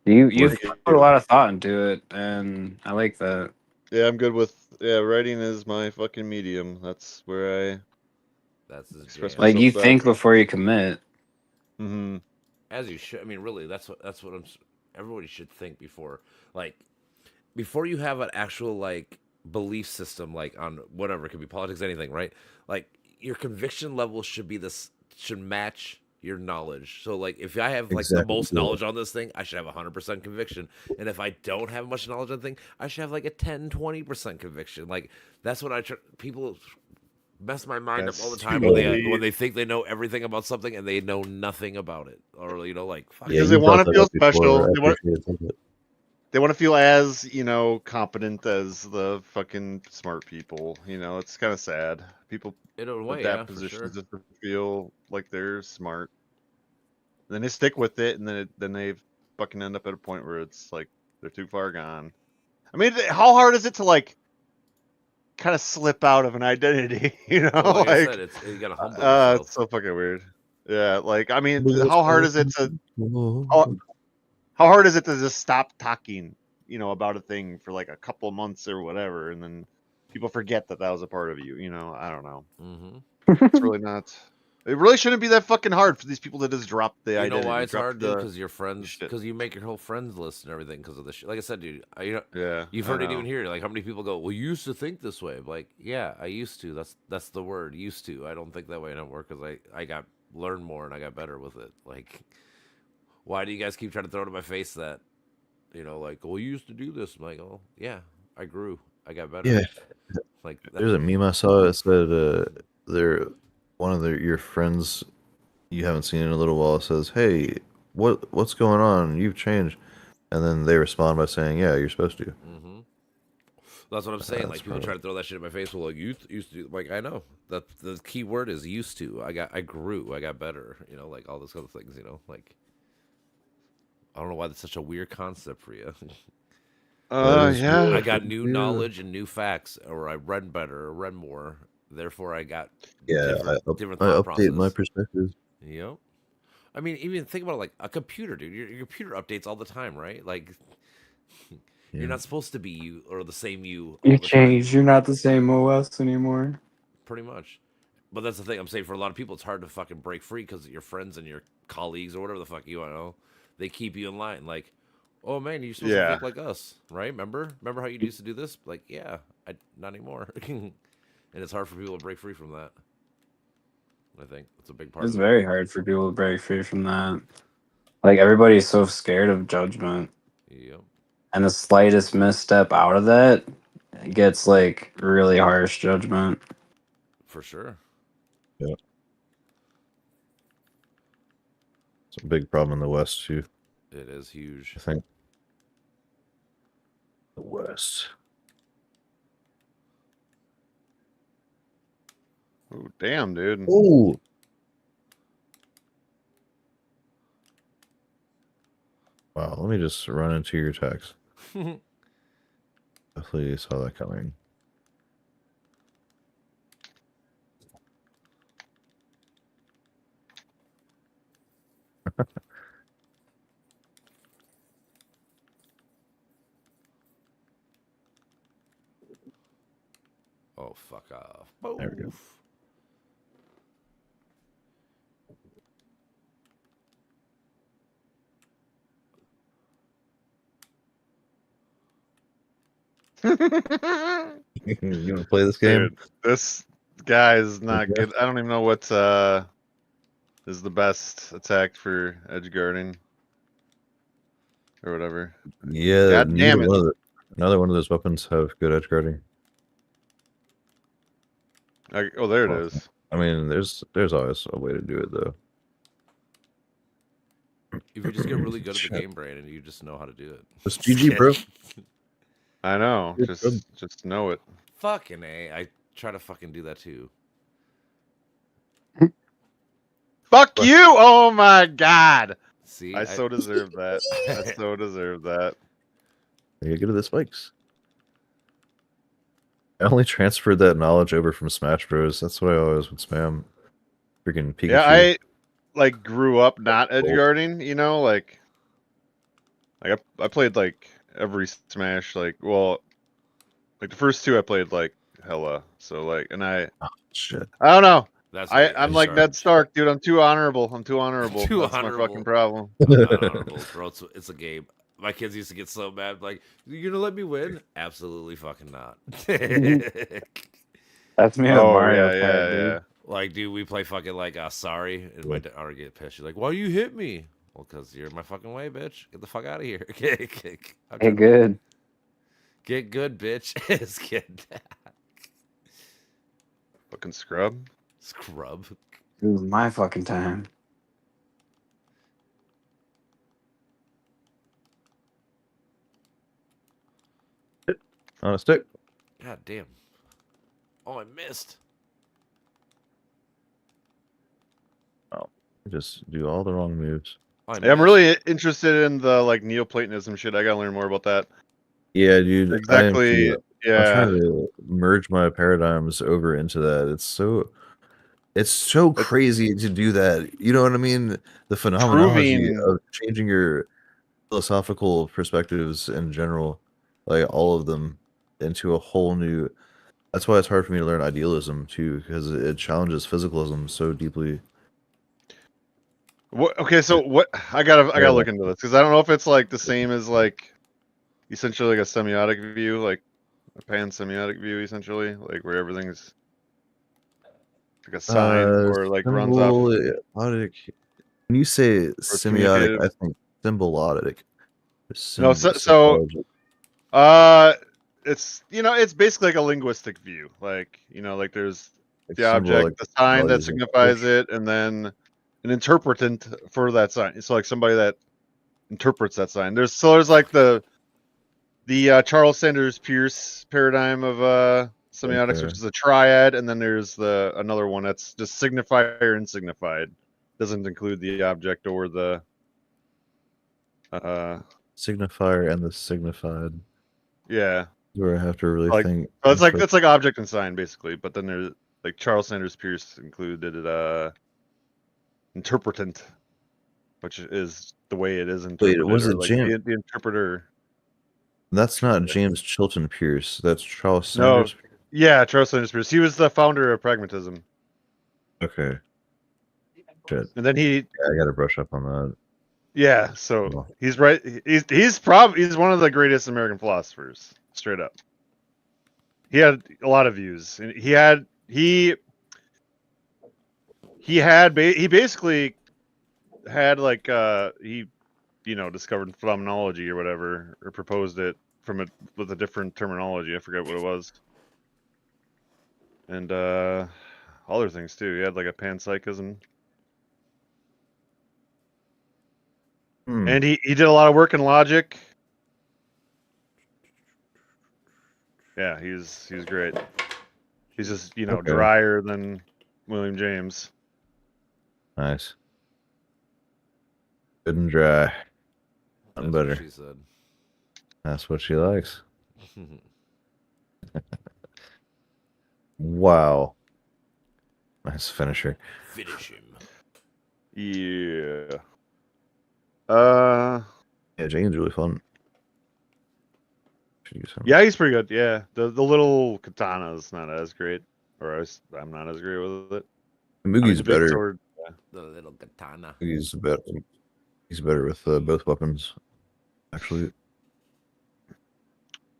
S4: you've
S1: Thank
S4: put a
S1: you.
S4: lot of thought into it, and I like that.
S1: Yeah, I'm good with writing is my fucking medium. That's where I
S2: That's his
S1: express
S2: jam.
S4: Like you
S1: myself
S4: think
S1: better.
S4: before you commit.
S1: Mm-hmm.
S2: As you should. I mean, really, that's what everybody should think before you have an actual like belief system, like on whatever, it could be politics, anything, right? Like your conviction level should match your knowledge. So like if I have like the
S3: Exactly,
S2: most
S3: yeah.
S2: knowledge on this thing, I should have 100% conviction. And if I don't have much knowledge on the thing, I should have like a 10-20% conviction. Like that's what people mess my mind up all the
S1: That's
S2: time when they think they know everything about something and they know nothing about it, or like fuck.
S1: Because
S3: you
S1: they wanna
S3: brought that
S1: feel
S3: up before.
S1: special.
S3: I
S1: They want-
S3: appreciate it.
S1: They want to feel as competent as the fucking smart people. It's kind of sad. People
S2: In a
S1: put
S2: way,
S1: that
S2: yeah, for
S1: position
S2: sure.
S1: just to feel like they're smart. Then they stick with it, and then they fucking end up at a point where it's like they're too far gone. I mean, how hard is it to like kind of slip out of an identity?
S2: Well, like I
S1: like
S2: said, you gotta humble yourself.
S1: it's so fucking weird. Yeah, like I mean, how hard is it to how hard is it to just stop talking, about a thing for like a couple of months or whatever, and then people forget that was a part of you. I don't know.
S2: Mm-hmm.
S1: It's really not. It really shouldn't be that fucking hard for these people to just drop the
S2: You
S1: identity.
S2: know why it's
S1: drop
S2: hard, dude?
S1: the-
S2: Because your friends,
S1: shit.
S2: because you make your whole friends list and everything because of this shit. Like I said, dude,
S1: Yeah,
S2: you've
S1: I
S2: heard it
S1: know.
S2: even here. Like how many people go, "Well, you used to think this way." I'm like, yeah, I used to. That's the word, used to. I don't think that way anymore because I got learned more and I got better with it. Like why do you guys keep trying to throw it in my face that, like, well, you used to do this? I'm like, oh yeah, I grew, I got better.
S3: Yeah,
S2: Like
S3: there's a meme I saw. It said, they're one of your friends you haven't seen in a little while says, "Hey, what's going on? You've changed." And then they respond by saying, "Yeah, you're supposed to."
S2: Mm-hmm. That's what I'm saying.
S3: That's
S2: Like people try to throw that shit in my face. Well, like you used to do. Like I know the key word is used to. I grew. I got better. Like all those other things. Like I don't know why that's such a weird concept for you.
S3: That is
S1: Yeah.
S2: I got new
S3: weird.
S2: knowledge and new facts, or I read better, or read more. Therefore, I got
S3: Yeah,
S2: different
S3: I
S2: thought
S3: update my
S2: process.
S3: perspective.
S2: Yep. I mean, even think about it like a computer, dude. Your computer updates all the time, right? Like you're
S3: Yeah.
S2: not supposed to be you or the same you
S4: You
S2: all the time.
S4: change. You're not the same OS anymore.
S2: Pretty much. But that's the thing. I'm saying for a lot of people, it's hard to fucking break free because your friends and your colleagues or whatever the fuck you want to know, they keep you in line. Like, oh man, you're supposed to
S1: Yeah.
S2: think like us, right? Remember how you used to do this? Like, yeah, not anymore. And it's hard for people to break free from that. I think that's a big part
S4: It's
S2: of it.
S4: very hard for people to break free from that. Like everybody's so scared of judgment,
S2: Yep.
S4: and the slightest misstep out of that gets like really harsh judgment.
S2: For sure.
S3: Yeah. It's a big problem in the West too.
S2: It is huge.
S3: I think. The West.
S1: Oh, damn, dude.
S3: Oh. Wow. Let me just run into your text. Hopefully you saw that coming.
S2: Oh, fuck off.
S3: There we go.
S2: Boof.
S3: You want to play this game?
S1: Dude, this guy is not good. I don't even know what is the best attack for edge guarding or whatever.
S3: Yeah.
S1: God damn
S3: neither
S1: it.
S3: one of another one of those weapons have good edge guarding.
S1: Oh, there it
S3: Well,
S1: is.
S3: I mean, there's always a way to do it though.
S2: If you just get really good at the
S3: Shit.
S2: game, Brandon, you just know how to do it.
S3: It's GG, bro.
S1: I know.
S3: Good job.
S1: Just know it.
S2: Fucking A. I try to fucking do that too.
S1: Fuck you! Oh my god!
S2: See?
S1: I so deserve that. I so deserve that.
S3: You get good at the spikes. I only transferred that knowledge over from Smash Bros. That's what I always would spam. Freaking Pikachu.
S1: Yeah, I like grew up not edge
S3: Cool.
S1: guarding, like I played like every Smash, like the first two I played like hella. So like, and I
S3: Shit.
S1: don't know.
S2: That's
S1: I'm like Ned Stark, dude. I'm too honorable. Too
S2: Too
S1: That's
S2: honorable.
S1: my fucking problem.
S2: Not honorable, bro. It's a game. My kids used to get so mad, like, "You're gonna let me win?" Absolutely fucking not.
S4: That's me.
S1: Oh
S4: Mario
S1: yeah,
S4: Kart,
S1: yeah,
S4: dude.
S1: yeah.
S2: Like, dude, we play fucking like sorry, and my daughter get pissed. She's like, "Why you hit me?" Well, cause you're in my fucking way, bitch. Get the fuck out of here.
S4: Hey, good.
S2: Get good, bitch. It's good.
S1: Fucking scrub.
S2: Scrub.
S4: It was my fucking time.
S3: On a stick.
S2: God damn. Oh, I missed.
S3: Just do all the wrong moves.
S2: Oh, I
S1: Yeah, I'm
S2: missed.
S1: really interested in the like Neoplatonism shit. I gotta learn more about that.
S3: Yeah, dude.
S1: Exactly.
S3: I'm
S1: Yeah.
S3: trying to merge my paradigms over into that. It's so crazy to do that. You know what I mean? The phenomenology
S1: Proving-
S3: of changing your philosophical perspectives in general, like all of them, into a whole new. That's why it's hard for me to learn idealism too, because it challenges physicalism so deeply.
S1: What? Okay, so what? I gotta look into this because I don't know if it's like the same as like essentially like a semiotic view, like a pan-semiotic view, essentially, like where everything's like a sign or like runs off.
S3: Symbolic- When you say semiotic,
S1: communicative.
S3: I think symbolotic.
S1: No, so
S3: Symbologic.
S1: it's it's basically like a linguistic view. Like like there's
S3: Like
S1: the object,
S3: symbolic
S1: the sign that
S3: values and
S1: signifies
S3: such.
S1: it, and then an interpretant for that sign. It's like somebody that interprets that sign. There's like the Charles Sanders Peirce paradigm of semiotics, which
S3: Okay.
S1: is a triad, and then there's another one that's just signifier and signified. Doesn't include the object or the
S3: Signifier and the signified.
S1: yeah.
S3: Where I have to really
S1: Like
S3: think.
S1: so it's like object and sign basically, but then there's like Charles Sanders Peirce included interpretant, which is the way it is interpreted,
S3: was
S1: or
S3: it
S1: like
S3: James?
S1: the interpreter.
S3: That's not James Chilton Pierce. That's Charles
S1: No,
S3: Sanders.
S1: yeah, Charles Sanders Peirce. He was the founder of pragmatism,
S3: Okay. Shit.
S1: and then he
S3: Yeah, I gotta brush up on that.
S1: yeah. So
S3: Well,
S1: he's right. He's one of the greatest American philosophers, straight up. He had a lot of views, and he basically had like he discovered phenomenology or whatever, or proposed it with a different terminology. I forget what it was, and other things too. He had like a panpsychism, and he did a lot of work in logic. Yeah, he's great. He's just
S3: Okay.
S1: drier than William James.
S3: Nice. Good and dry.
S2: That's
S3: Better.
S2: what she said.
S3: That's what she likes. Wow. Nice finisher.
S2: Finish him.
S1: Yeah.
S3: Yeah, Jane's really fun. Should use him.
S1: Yeah, he's pretty good. Yeah, the little katana is not as great, or I'm not as great with it.
S3: Mugi's
S1: the big
S3: better.
S1: sword,
S2: The little katana.
S3: He's better. He's better with both weapons, actually.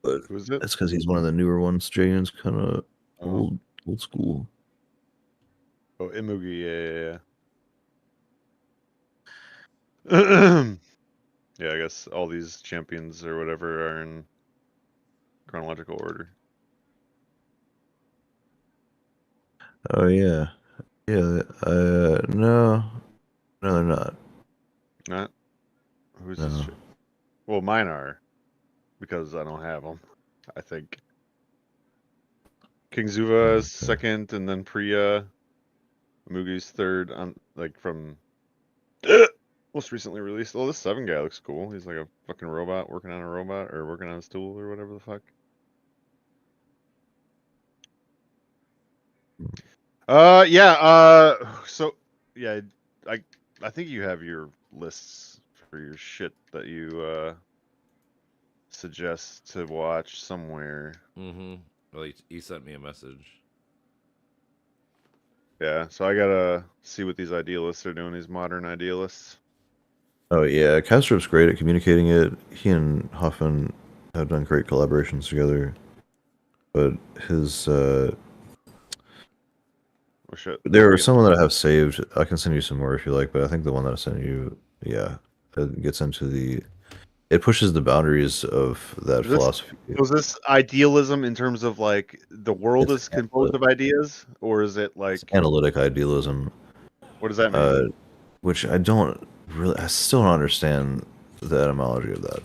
S3: But
S1: who is it?
S3: that's because he's one of the newer ones. Jane's kind of old school.
S1: Oh, Imugi. Yeah. Yeah, I guess all these champions or whatever are in chronological order.
S3: Oh yeah, yeah. No, they're not.
S1: Not who's
S3: No.
S1: this? Well, mine are because I don't have them. I think King Zuva is second, and then Priya. Mugi's third on from most recently released. Oh, this 7 guy looks cool. He's like a fucking robot working on a robot or working on a stool or whatever the fuck. Yeah. So yeah, I think you have your lists for your shit that you suggest to watch somewhere.
S2: Mm-hmm. Well, he sent me a message.
S1: Yeah, so I gotta see what these idealists are doing. These modern idealists.
S3: Oh yeah, Kastrop's great at communicating it. He and Huffman have done great collaborations together. But his
S1: Oh shit.
S3: there are some that I have saved. I can send you some more if you like, but I think the one that I sent you, yeah, it gets into it pushes the boundaries of that philosophy.
S1: Was this idealism in terms of like the world is composed of ideas, or is it like
S3: It's analytic idealism?
S1: What does that mean?
S3: Which I still don't understand the etymology of that.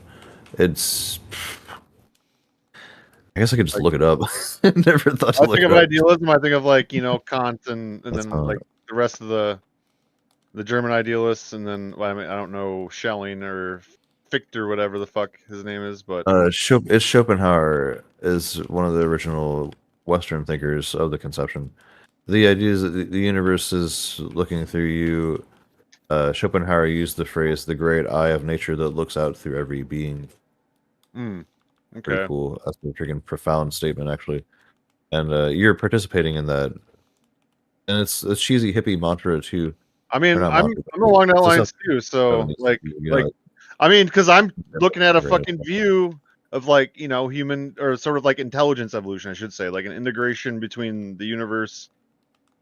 S3: I guess I could just look it up. Never thought to
S1: I
S3: look
S1: think
S3: it
S1: of
S3: up.
S1: idealism. I think of like Kant and
S3: That's
S1: then
S3: not-
S1: like the rest of the German idealists, and then I don't know, Schelling or Fichte or whatever the fuck his name is, but
S3: it's Schopenhauer is one of the original Western thinkers of the conception. The idea is that the universe is looking through you. Schopenhauer used the phrase "the great eye of nature that looks out through every being."
S1: okay.
S3: Pretty cool. That's a freaking profound statement, actually. And you're participating in that, and it's a cheesy hippie mantra too.
S1: I mean,
S3: not
S1: I'm
S3: mantra,
S1: along that
S3: it's
S1: lines
S3: just
S1: too. So like,
S3: know,
S1: I mean, because I'm
S3: Yeah,
S1: looking at a
S3: right.
S1: fucking view of like human, or sort of like intelligence evolution, I should say, like an integration between the universe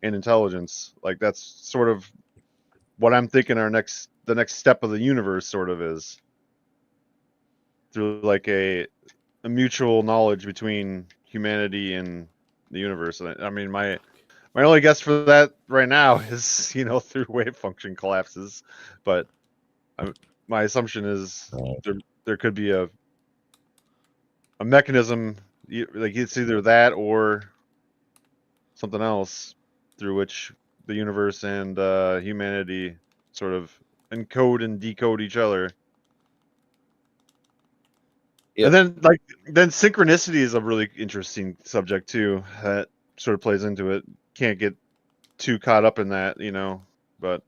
S1: and intelligence. Like that's sort of what I'm thinking the next step of the universe sort of is through like a mutual knowledge between humanity and the universe. And I mean, my only guess for that right now is through wave function collapses, but my assumption is there could be a mechanism, like it's either that or something else through which the universe and humanity sort of encode and decode each other.
S3: Yeah.
S1: And then synchronicity is a really interesting subject too that sort of plays into it. Can't get too caught up in that, but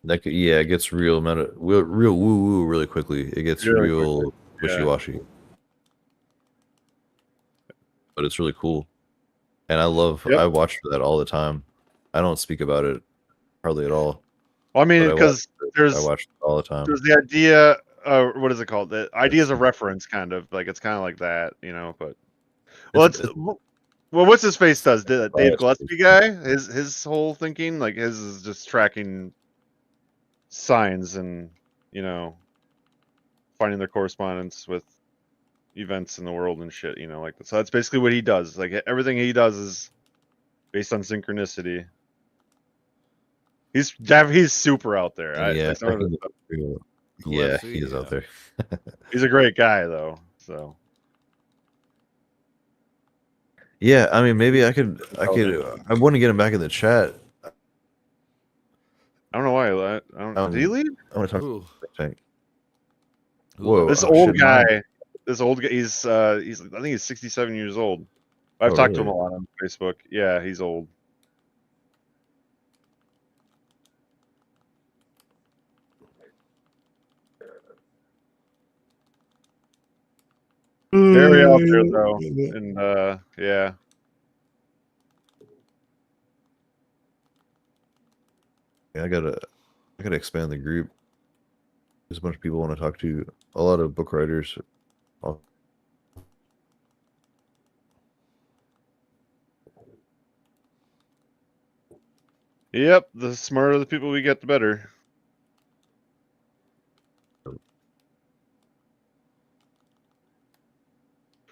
S3: it gets real real woo woo really quickly. It gets
S1: Really
S3: real
S1: quickly, yeah.
S3: wishy washy, but it's really cool, and I watch that all the time. I don't speak about it hardly at all.
S1: Well, I mean,
S3: but
S1: because
S3: I watch it all the time.
S1: there's the idea. What is it called? The ideas of reference, kind of like it's kind of like that, But well, what's his face does Dave Gillespie guy? His whole thinking, like his is just tracking signs and finding their correspondence with events in the world and shit. Like so that's basically what he does. Like everything he does is based on synchronicity. He's super out there.
S3: Yeah, he is out there.
S1: He's a great guy though. So
S3: yeah, I mean, maybe I want to get him back in the chat.
S1: I don't know why. I don't. Did he leave?
S3: I want to talk.
S2: Who?
S3: Tank.
S2: Who?
S3: Whoa,
S1: This
S3: oh,
S1: old
S3: shit,
S1: guy.
S3: mine.
S1: This old guy. He's I think he's 67 years old. I've
S3: Oh,
S1: talked to him
S3: really?
S1: a lot on Facebook. Yeah, he's old. Very out there though, and yeah.
S3: Yeah, I gotta expand the group. There's a bunch of people I want to talk to. A lot of book writers.
S1: Yep, the smarter the people we get, the better.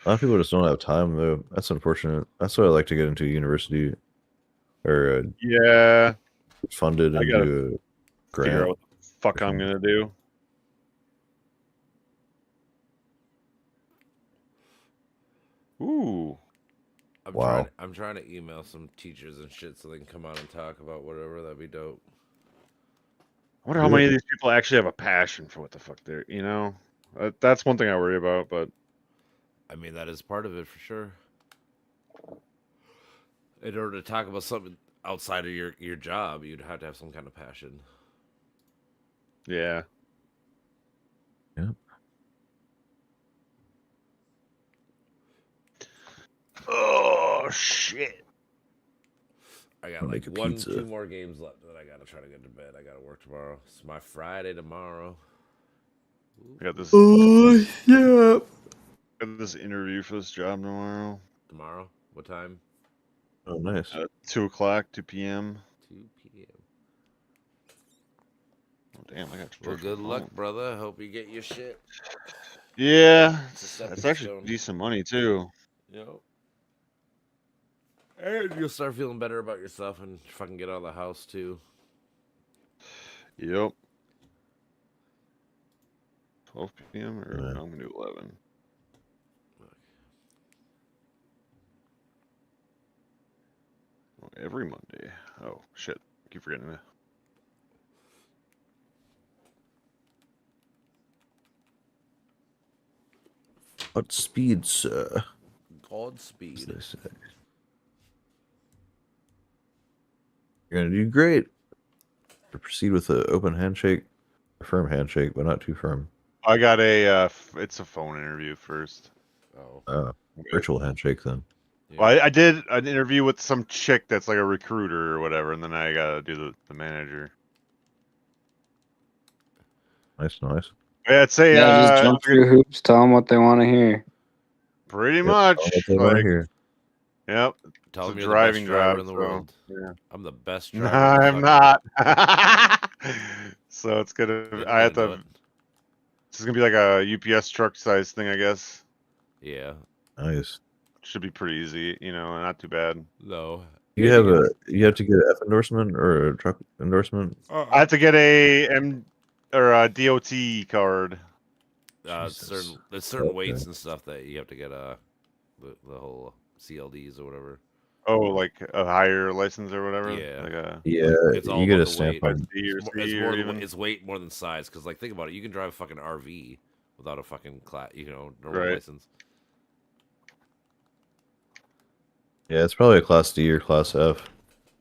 S3: A lot of people just don't have time though. That's unfortunate. That's why I like to get into university or
S1: Yeah,
S3: funded and
S1: gotta
S3: do a
S1: figure out
S3: grant.
S1: what the fuck I'm gonna do. Ooh,
S3: Wow.
S2: I'm trying to email some teachers and shit so they can come on and talk about whatever. That'd be dope.
S1: I wonder how many of these people actually have a passion for what the fuck they're. That's one thing I worry about. But
S2: I mean, that is part of it for sure. In order to talk about something outside of your job, you'd have to have some kind of passion.
S1: yeah.
S3: Yep.
S1: Oh shit!
S2: I got
S3: I'll
S2: like
S3: make a pizza.
S2: 2 more games left that I gotta try to get to bed. I gotta work tomorrow. It's my Friday tomorrow.
S1: I got this.
S3: Yeah.
S1: Got this interview for this job tomorrow.
S2: Tomorrow? What time?
S3: Oh, nice.
S1: 2 o'clock, 2 p.m.
S2: 2 p.m.
S1: Oh, damn, I got to
S2: Well,
S1: work
S2: good
S1: from
S2: luck,
S1: home.
S2: brother. Hope you get your shit.
S1: Yeah,
S2: It's a stepping
S1: it's actually
S2: stone.
S1: decent money too.
S2: And you'll start feeling better about yourself and fucking get out of the house too.
S1: Yep. 12 p.m. or
S3: Yeah.
S1: I'm gonna do 11. Oh, every Monday. Oh shit! I keep forgetting that.
S3: What speed, sir?
S2: Godspeed.
S3: As they say. You're gonna do great. To proceed with an open handshake, a firm handshake, but not too firm.
S1: I got a. It's a phone interview first.
S2: Oh.
S3: Virtual handshake then.
S2: Yeah.
S1: Well, I did an interview with some chick that's like a recruiter or whatever, and then I gotta do the manager.
S3: Nice.
S1: Yeah, I'd say
S4: Just jump through hoops. Tell them what they want to hear.
S1: pretty
S3: Yep,
S1: much.
S3: all that they wanna
S1: Like,
S3: hear.
S1: yep.
S2: Tell
S1: It's
S2: them
S1: a
S2: you're the best
S1: driving
S2: driver
S1: job,
S2: in the
S1: so,
S2: world.
S1: yeah.
S2: I'm the best
S1: No,
S2: driver. in the
S1: I'm
S2: fucking-
S1: not. So it's gonna.
S2: Then
S1: I
S2: you
S1: have
S2: gotta do
S1: to.
S2: it.
S1: It's gonna be like a UPS truck size thing, I guess.
S2: Yeah.
S3: Nice.
S1: Should be pretty easy, not too bad.
S2: No.
S3: You have to get an F endorsement or a truck endorsement.
S1: I have to get a a DOT card.
S3: Jesus.
S2: There's certain
S3: Okay.
S2: weights and stuff that you have to get the whole CLDs or whatever.
S1: Oh, like a higher license or whatever.
S2: Yeah.
S1: Like a
S3: Yeah,
S2: It's all
S3: you get
S2: about
S3: a
S2: the
S3: stamp
S2: weight.
S3: on.
S1: C or
S2: It's more,
S1: C
S2: more
S1: or
S2: than
S1: even.
S2: it's weight more than size. Because like think about it, you can drive a fucking RV without a fucking normal
S1: Right.
S2: license.
S3: Yeah, it's probably a Class D or Class F.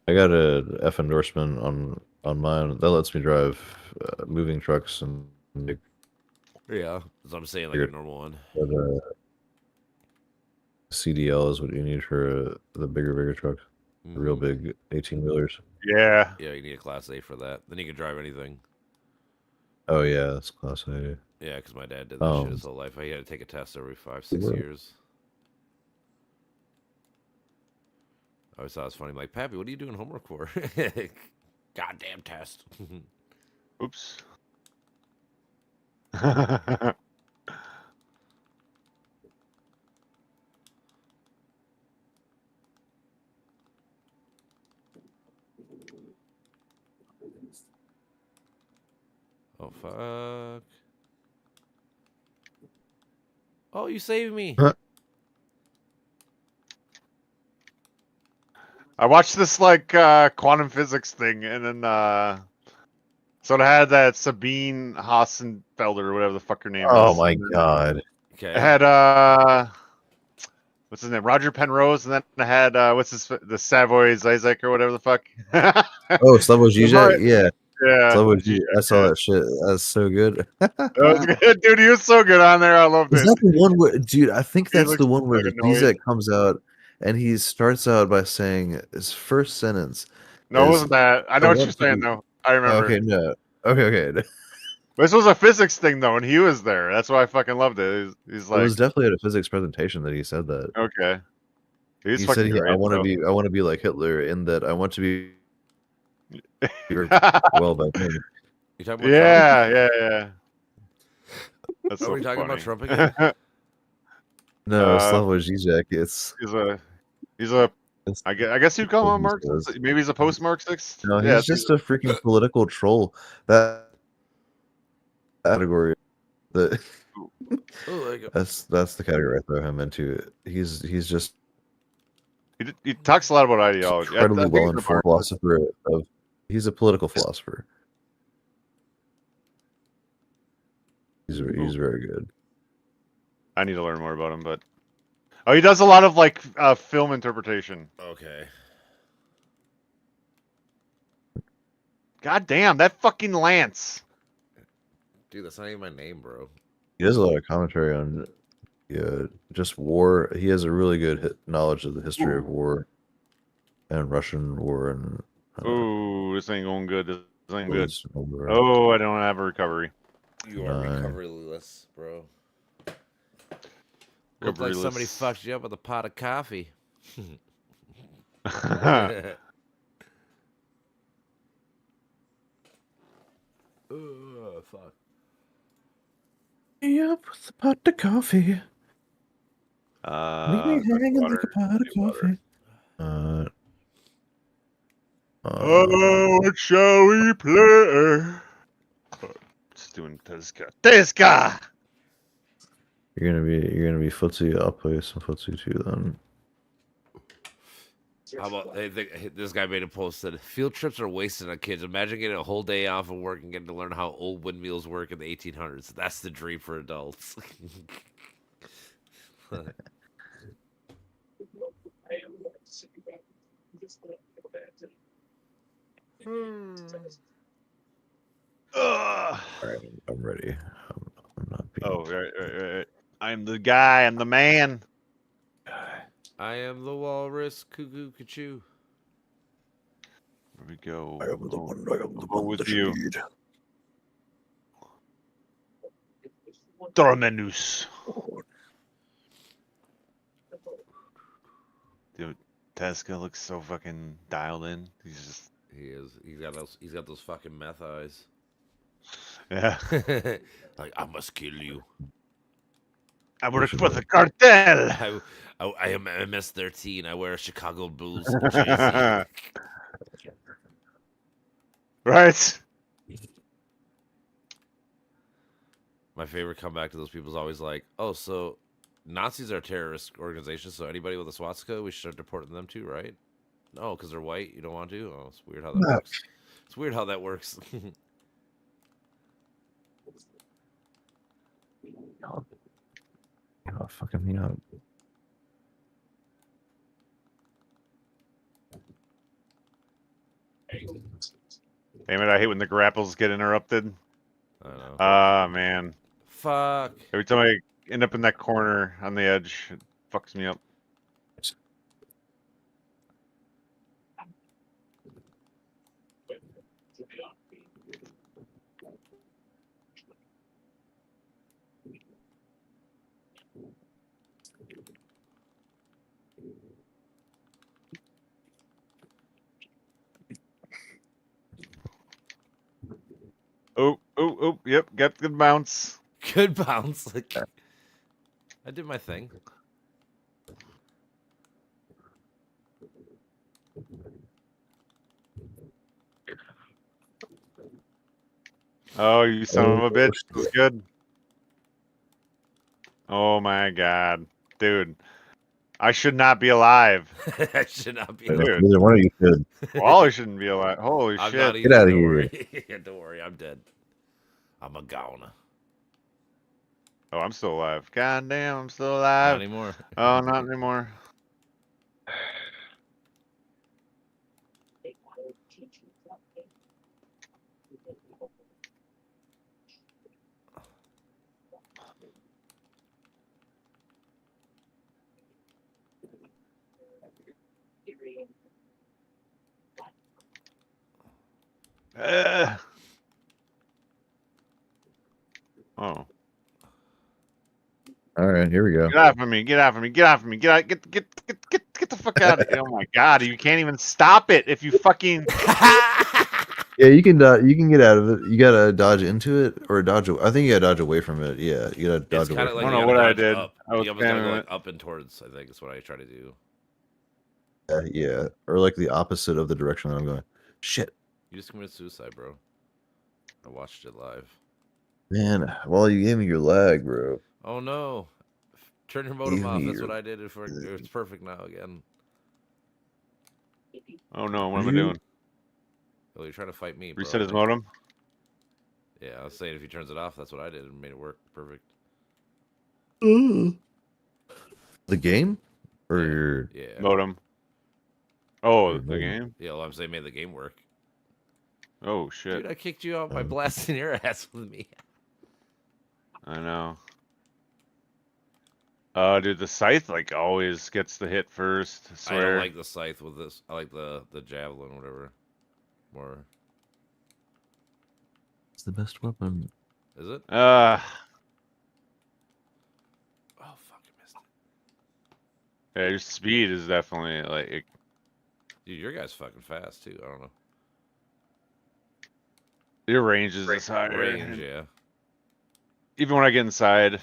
S3: I got a F endorsement on mine. That lets me drive moving trucks and big,
S2: Yeah, that's what I'm saying, like
S3: Weird.
S2: a normal one.
S3: but CDL is what you need for the bigger trucks, the real
S2: Mhm.
S3: big 18-wheelers.
S1: Yeah.
S2: Yeah, you need a Class A for that. Then you can drive anything.
S3: Oh yeah, that's Class A.
S2: Yeah, because my dad did that shit
S3: Um,
S2: his whole life. He had to take a test every 5-6
S3: Yeah.
S2: years. I always thought it was funny. I'm like, Pappy, what are you doing homework for? Goddamn test.
S1: Oops.
S2: Oh fuck. Oh, you saved me.
S3: Huh.
S1: I watched this like quantum physics thing, and then so it had that Sabine Hassenfelder or whatever the fuck her name
S3: Oh
S1: is.
S3: my
S1: and then
S3: god.
S1: It
S2: Okay.
S1: had what's his name? Roger Penrose, and then it had the Savoy Zizek or whatever the fuck.
S3: Oh, Slavoj Žižek? Yeah,
S1: Yeah,
S3: Slavoj
S1: Zizek,
S3: Žižek. I saw
S1: yeah.
S3: that shit. That's so good.
S1: That was good, dude. He was so good on there. I loved
S3: Is
S1: it.
S3: that the one where, dude? I think
S1: He
S3: that's
S1: looks
S3: the one where
S1: fucking annoyed.
S3: Zizek comes out and he starts out by saying his first sentence
S1: No, it
S3: is,
S1: wasn't that. I
S3: "I
S1: know what
S3: want
S1: you're
S3: to
S1: saying
S3: be-"
S1: though. I remember.
S3: Okay, no. Okay.
S1: This was a physics thing though, and he was there. That's why I fucking loved it. He's
S3: It
S1: like,
S3: was definitely at a physics presentation that he said that.
S1: okay. He's
S3: He said,
S1: fucking
S3: "I
S1: great.
S3: want to
S1: though.
S3: be, I want to be like Hitler in that I want to be well by him."
S2: You talking about Trump?
S1: yeah. That's
S2: Are
S1: so
S2: we talking about
S1: funny.
S2: Trump again?
S3: No,
S1: Uh,
S3: Slavoj Žižek. It's
S1: he's a.
S3: it's
S1: I guess you'd call
S3: what
S1: him a
S3: he
S1: Marxist.
S3: says.
S1: Maybe he's a post-Marxist.
S3: No,
S1: Yeah,
S3: he's just a freaking political troll. That category. The
S2: Oh, there you go.
S3: that's the category I throw him into. He's just
S1: he talks a lot about ideology. I
S3: incredibly
S1: think
S3: well
S1: he's a
S3: informed
S1: Marxist.
S3: philosopher of. He's a political philosopher. He's very good.
S1: I need to learn more about him, but he does a lot of like film interpretation.
S2: Okay.
S1: God damn, that fucking Lance.
S2: Dude, that's not even my name, bro.
S3: He does a lot of commentary on just war. He has a really good knowledge of the history of war and Russian war and
S1: Ooh, this ain't going good. This ain't good.
S3: was over-
S1: Oh, I don't have a recovery.
S2: You are
S3: Nine.
S2: recoveryless, bro. Looked like somebody
S1: Recoveryless.
S2: fucked you up with a pot of coffee. Fuck.
S3: Yep, with a pot of coffee. Leave me hanging
S1: water,
S3: like a pot of
S1: need water.
S3: coffee.
S1: Oh, what shall we play? Just doing Tezca. Tezca!
S3: You're gonna be footsie. I'll play some footsie too then.
S2: How about this guy made a post that field trips are wasted on kids. Imagine getting a whole day off of work and getting to learn how old windmills work in the 1800s. That's the dream for adults.
S1: Ugh.
S3: All right, I'm ready. I'm not being.
S1: Oh, right. I'm the guy. I'm the man.
S2: I am the walrus, cuckoo, cuckoo.
S1: Here we go.
S3: I am the one. I am the
S1: I'll go
S3: one
S1: with
S3: that
S1: you.
S3: you need.
S1: Dormenus. Dude, Tezca looks so fucking dialed in. He's just
S2: He is. He's got those fucking meth eyes.
S1: Yeah.
S2: Like, I must kill you.
S1: I work
S3: should
S1: for
S3: know.
S1: the cartel.
S2: I am MS-13. I wear a Chicago Bulls jersey.
S1: Right.
S2: My favorite comeback to those people is always like, "Oh, so Nazis are terrorist organizations. So anybody with a swastika, we should start deporting them too, right? No, because they're white. You don't want to. Oh, it's weird how that
S3: No.
S2: works. It's weird how that works.
S3: Oh, fucking me up.
S1: Damn it! I hate when the grapples get interrupted.
S2: I know.
S1: Ah, man.
S2: Fuck.
S1: Every time I end up in that corner on the edge, it fucks me up. Oh, oh, oh, yep, got good bounce.
S2: Good bounce. Like, I did my thing.
S1: Oh, you son of a bitch.
S3: shit.
S1: That was good. Oh my god. Dude. I should not be alive.
S2: I should not be.
S1: Dude.
S3: Neither one of you should.
S1: Well, I shouldn't be alive. Holy
S2: I'm
S1: shit.
S2: not
S3: Get
S2: either.
S3: outta
S2: Don't
S3: here.
S2: worry. Don't worry. I'm dead. I'm a goner.
S1: Oh, I'm still alive. God damn, I'm still
S2: Not
S1: alive.
S2: anymore.
S1: Oh, not anymore. Oh.
S3: All right, here we go.
S1: Get off of me, get off of me, get off of me, get out, get the fuck out of here. Oh my god, you can't even stop it if you fucking
S3: Yeah, you can get out of it. You gotta dodge into it or dodge. I think you gotta dodge away from it. Yeah, you gotta dodge
S2: It's
S3: away.
S2: kind of
S3: From
S2: like
S1: I
S3: it.
S1: don't
S2: you
S1: know
S2: gotta
S1: what I
S2: dodge
S1: did.
S2: up.
S1: I was
S2: You almost gotta go
S1: spamming
S2: like
S1: it.
S2: up and towards. I think is what I try to do.
S3: Yeah, or like the opposite of the direction that I'm going. Shit,
S2: You just committed suicide, bro. I watched it live.
S3: man. Well, you gave me your lag, bro.
S2: Oh no! Turn your modem
S3: Give
S2: off.
S3: me
S2: That's
S3: your-
S2: what I did. It's perfect now again.
S1: Oh no, what am I
S3: You-
S1: doing?
S2: Oh, you're trying to fight me, bro.
S1: Reset
S2: I
S1: his
S2: think.
S1: modem?
S2: Yeah, I was saying if he turns it off, that's what I did and made it work perfect.
S3: The game, or
S2: Yeah.
S3: your
S2: Yeah.
S1: Modem. Oh,
S3: Your
S1: the
S3: modem.
S1: game?
S2: Yeah, well, I'm saying made the game work.
S1: Oh shit.
S2: Dude, I kicked you out by blasting your ass with me.
S1: I know. Dude, the scythe like always gets the hit first. I
S2: I
S1: swear.
S2: don't like the scythe with this. I like the javelin, whatever. More.
S3: it's the best weapon.
S2: Is it?
S1: Uh,
S2: Oh fuck! I missed it.
S1: yeah, your speed is definitely like
S2: Dude, your guy's fucking fast too. I don't know.
S1: your range is this higher.
S2: Range, yeah.
S1: Even when I get inside.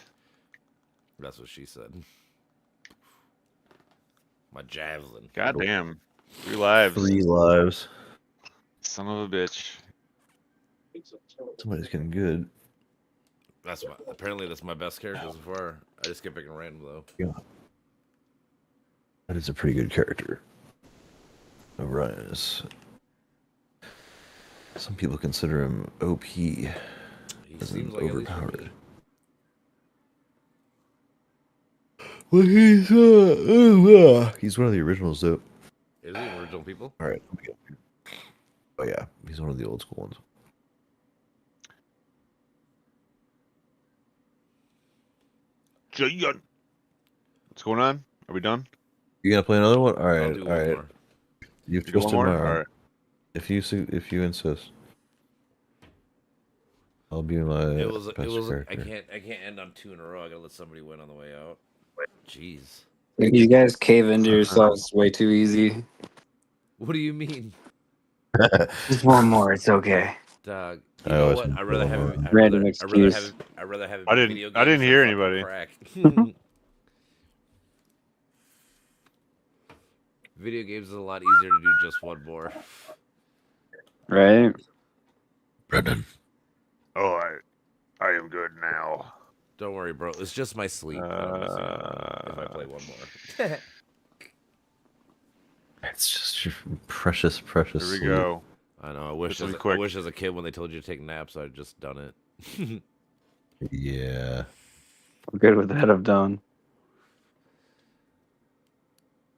S2: That's what she said. My javelin.
S1: God damn. 3 lives.
S3: 3 lives.
S1: Son of a bitch.
S3: Somebody's getting good.
S2: That's my. Apparently, that's my best character so far. I just kept picking random though.
S3: That is a pretty good character. Orion is. Some people consider him OP.
S2: He
S3: As in
S2: seems like at least for
S3: overpowered.
S2: me.
S3: Well, he's one of the originals, though.
S2: Is he original people?
S3: All right. Oh yeah, he's one of the old school ones.
S1: Giant. What's going on? Are we done?
S3: You gonna play another one? All
S2: I'll
S3: right,
S2: do
S3: all
S2: one
S3: right.
S2: more.
S3: You've
S1: You do one
S3: twisted
S1: more?
S3: my arm.
S1: Alright.
S3: If you insist, I'll be my
S2: It was.
S3: character.
S2: I can't end on 2 in a row. I gotta let somebody win on the way out. Jeez.
S4: You guys cave into yourselves way too easy.
S2: What do you mean?
S4: Just one more. It's okay.
S2: Dog.
S3: I
S2: You know
S3: always
S2: what?
S3: want
S2: I'd
S3: to
S2: rather
S3: go
S2: have
S3: home.
S2: it.
S4: Random excuse.
S2: I'd rather have it
S1: I
S2: be
S1: didn't-
S2: video
S1: I didn't
S2: games
S1: hear
S2: than fucking
S1: anybody.
S2: Crack. Video games is a lot easier to do just one more.
S4: Right?
S3: Brendan.
S1: Oh, I am good now.
S2: Don't worry, bro. It's just my sleep that I'm missing out on if I play one more.
S3: It's just your precious, precious
S1: Here we
S3: sleep.
S1: go.
S2: I know. I wish
S1: This will
S2: as
S1: be
S2: I
S1: quick.
S2: wish as a kid when they told you to take naps, I'd just done it.
S3: Yeah.
S4: What good would that have done?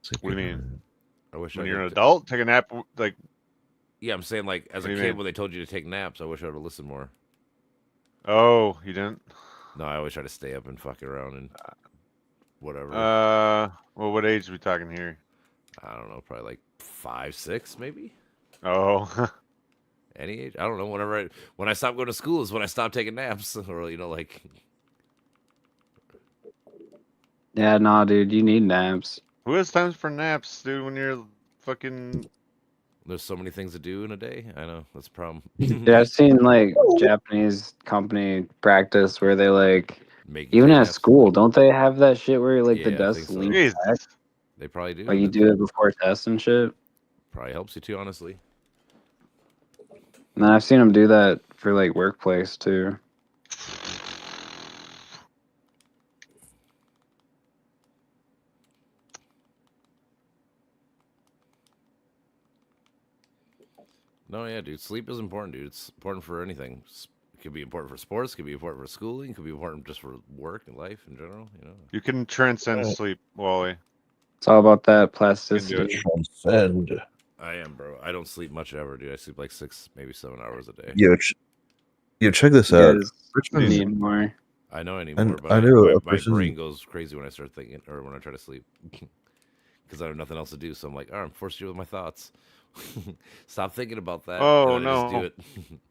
S3: Sleep
S1: What do you
S3: good.
S1: mean?
S2: I wish
S1: When
S2: I
S1: you're an
S2: did-
S1: adult, take a nap. Like,
S2: Yeah, I'm saying like as
S1: What
S2: a
S1: do you
S2: kid
S1: mean?
S2: when they told you to take naps, I wish I would have listened more.
S1: oh, you didn't.
S2: No, I always try to stay up and fuck around and whatever.
S1: Well, what age are we talking here?
S2: I don't know, probably like 5, 6, maybe.
S1: Oh,
S2: Any age. I don't know. When I stopped going to school is when I stopped taking naps, or like.
S4: Yeah, nah, dude. You need naps.
S1: who has times for naps, dude? When you're fucking
S2: There's so many things to do in a day. I know that's a problem.
S4: Yeah, I've seen like Japanese company practice where they like
S2: Make you
S4: even
S2: take
S4: at
S2: naps.
S4: school, don't they have that shit where like the
S2: Yeah, I
S4: desk
S2: think so.
S4: leans
S1: Jesus.
S4: back?
S2: They probably do.
S4: Like you
S2: and
S4: do it before tests and shit.
S2: Probably helps you too, honestly.
S4: And then I've seen them do that for like workplace too.
S2: No, yeah, dude. Sleep is important, dude. It's important for anything. It could be important for sports. It could be important for schooling. It could be important just for work and life in general. You know.
S1: You can transcend sleep, Wally.
S4: It's all about that
S1: You can do
S4: plasticity.
S1: it.
S3: Transcend.
S2: I am, bro. I don't sleep much ever, dude. I sleep like 6, maybe 7 hours a day.
S3: Yo, check this
S4: You
S3: out.
S4: guys
S3: Richmond-
S4: need more.
S2: I know I need
S3: And
S2: more, but
S3: I know a
S2: my
S3: person-
S2: brain goes crazy when I start thinking, or when I try to sleep, because I have nothing else to do. So I'm like, oh, I'm forced to deal with my thoughts. Stop thinking about that.
S1: Oh,
S2: and then I just do it.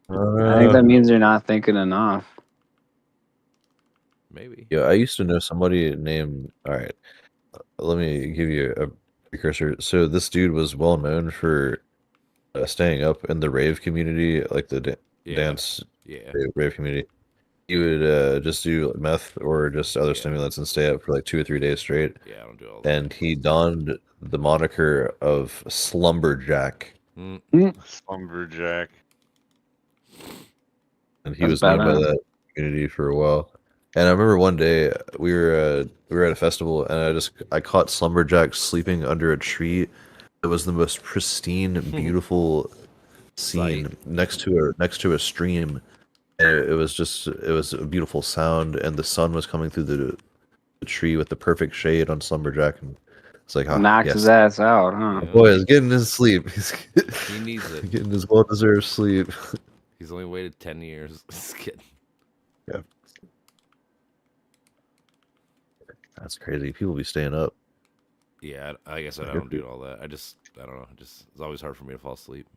S4: I think that means you're not thinking enough.
S2: Maybe.
S3: Yeah, I used to know somebody named. All right, let me give you a precursor. So this dude was well known for staying up in the rave community, like the
S2: Yeah.
S3: dance
S2: Yeah.
S3: rave community. He would just do meth or just other
S2: Yeah.
S3: stimulants and stay up for like 2 or 3 days straight.
S2: Yeah. I don't do all that.
S3: And he donned the moniker of Slumberjack,
S2: Mm,
S1: Slumberjack.
S3: and he
S4: That's
S3: was known by
S4: badass.
S3: that community for a while. And I remember one day we were at a festival, and I caught Slumberjack sleeping under a tree. It was the most pristine, beautiful scene next to a stream. And it was a beautiful sound, and the sun was coming through the tree with the perfect shade on Slumberjack, and it's like,
S4: Knocks
S3: yes,
S4: his ass out, huh?
S2: Yeah.
S3: boy is getting his sleep. He's
S2: He needs it.
S3: getting his well-deserved sleep.
S2: He's only waited 10 years. Just kidding.
S3: That's crazy. People be staying up.
S2: Yeah, I guess I
S3: Good
S2: don't
S3: for
S2: do
S3: you.
S2: all that. I don't know. It's always hard for me to fall asleep.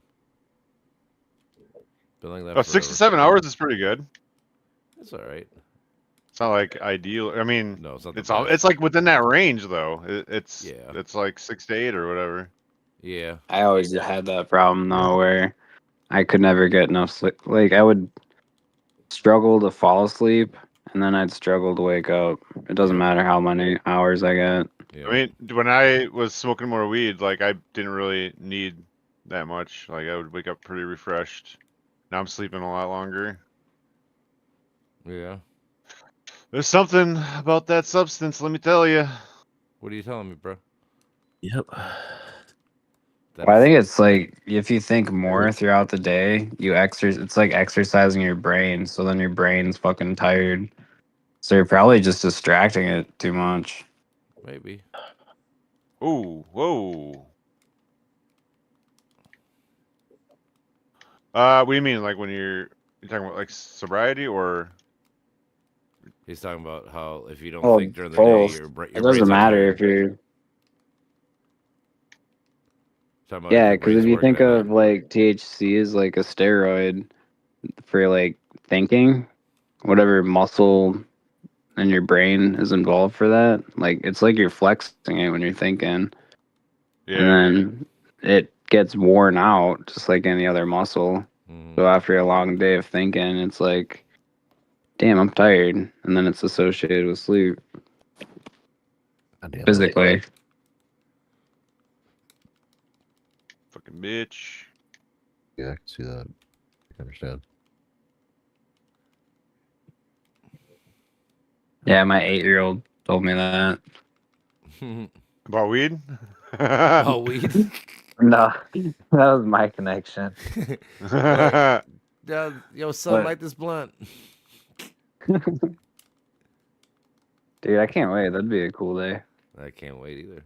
S2: Been like that.
S1: Oh, 6 to
S2: forever.
S1: 7 hours is pretty good.
S2: It's all right.
S1: It's not like ideal. I mean,
S2: No, it's not.
S1: it's all. It's like within that range though. It's
S2: Yeah.
S1: It's like 6 to 8 or whatever.
S2: Yeah.
S4: I always had that problem though, where I could never get enough sleep. Like I would struggle to fall asleep, and then I'd struggle to wake up. It doesn't matter how many hours I get.
S2: Yeah.
S1: I mean, when I was smoking more weed, like I didn't really need that much. Like I would wake up pretty refreshed. Now I'm sleeping a lot longer.
S2: Yeah.
S1: There's something about that substance, let me tell you.
S2: What are you telling me, bro?
S3: Yep.
S2: That
S4: Well, I think it's like if you think more throughout the day, you exercise. It's like exercising your brain, so then your brain's fucking tired. So you're probably just distracting it too much.
S2: maybe.
S1: Ooh, whoa. What do you mean? Like when you're talking about like sobriety or?
S2: He's talking about how if you don't
S4: Well,
S2: think during the
S4: both.
S2: day, your
S4: It doesn't matter if you're yeah, because if you think of like THC as like a steroid for like thinking, whatever muscle in your brain is involved for that, like it's like you're flexing it when you're thinking,
S1: Yeah.
S4: and then it gets worn out just like any other muscle.
S2: Mhm.
S4: So after a long day of thinking, it's like, damn, I'm tired, and then it's associated with sleep
S3: Goddamn.
S4: physically.
S1: Fucking bitch.
S3: Yeah, I can see that. I can understand.
S4: Yeah, my 8-year-old told me that.
S1: About weed?
S2: Oh, weed.
S6: No, that was my connection.
S2: Yo, son,
S4: What?
S2: light this blunt.
S4: Dude, I can't wait. That'd be a cool day.
S2: I can't wait either.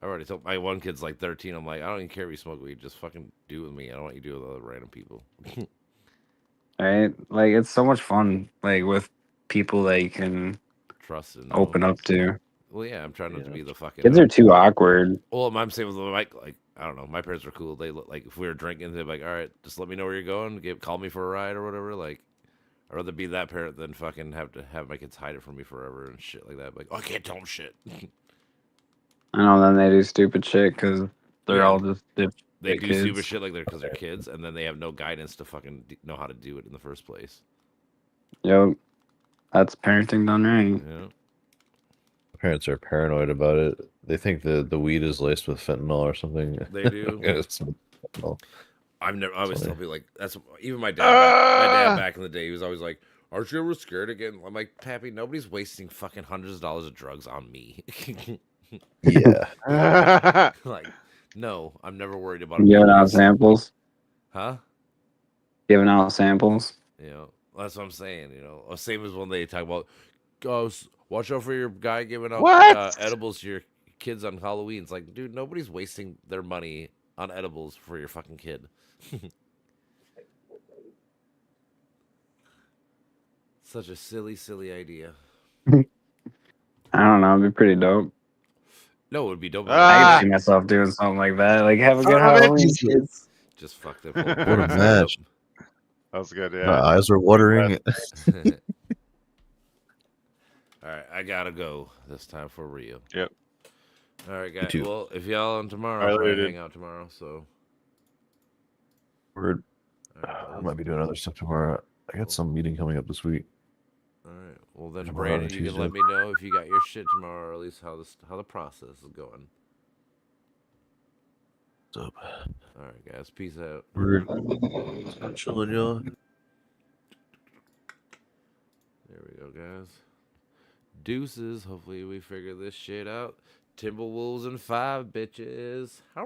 S2: I already told my one kid's like 13. I'm like, I don't even care if you smoke weed. Just fucking do it with me. I don't want you to do it with other random people.
S4: Right? Like it's so much fun, like with people that you can
S2: Trust and
S4: open up to.
S2: Well, yeah, I'm trying not to
S3: Yeah.
S2: be the fucking.
S4: Kids are too awkward.
S2: Well, I'm saying with like I don't know. My parents were cool. They like if we were drinking, they'd be like, all right, just let me know where you're going. Call me for a ride or whatever. Like, I'd rather be that parent than fucking have to have my kids hide it from me forever and shit like that. Like, oh, I can't tell them shit.
S4: I know. Then they do stupid shit because they're
S2: Yeah.
S4: all just
S2: They
S4: dick
S2: do
S4: kids.
S2: stupid shit like because they're kids, and then they have no guidance to fucking know how to do it in the first place.
S4: Yo, that's parenting done right.
S2: Yeah.
S3: Parents are paranoid about it. They think the weed is laced with fentanyl or something.
S2: They do.
S3: Yeah, it's fentanyl.
S2: I always tell
S3: Funny.
S2: people like that's even my dad. My dad back in the day, he was always like, "Aren't you ever scared again?" I'm like, "Pappy, nobody's wasting fucking hundreds of dollars of drugs on me."
S3: Yeah.
S2: Like, no, I'm never worried about
S4: Giving out
S2: abilities.
S4: samples.
S2: Huh?
S4: Giving out samples.
S2: You know, that's what I'm saying. You know, same as when they talk about, watch out for your guy giving out
S1: What?
S2: edibles to your kids on Halloween. It's like, dude, nobody's wasting their money on edibles for your fucking kid. Such a silly idea.
S4: I don't know. It'd be pretty dope.
S2: No, it would be dope. if
S4: I
S1: Ah.
S4: can see myself doing something like that. Like, have a good
S1: Son of a
S4: Halloween,
S1: bitch.
S4: kids.
S2: just fuck them.
S3: What a match.
S1: That was good,
S3: My
S1: yeah.
S3: eyes are watering.
S2: All right, I gotta go this time for real.
S1: Yep.
S2: All right, guys.
S3: too.
S2: Well, if y'all on tomorrow,
S1: All right,
S2: I'll probably
S1: later.
S2: hang out tomorrow. So,
S3: We're,
S2: all right,
S3: I
S2: fellas.
S3: might be doing other stuff tomorrow. I got some meeting coming up this week.
S2: All right. Well, then,
S3: Tomorrow on
S2: Brandon, you can
S3: Tuesday.
S2: let me know if you got your shit tomorrow, or at least how the process is going.
S3: What's up?
S2: All right, guys. Peace out.
S3: We're chilling, y'all.
S2: There we go, guys. Deuces. Hopefully, we figure this shit out. Timberwolves and 5 bitches. How?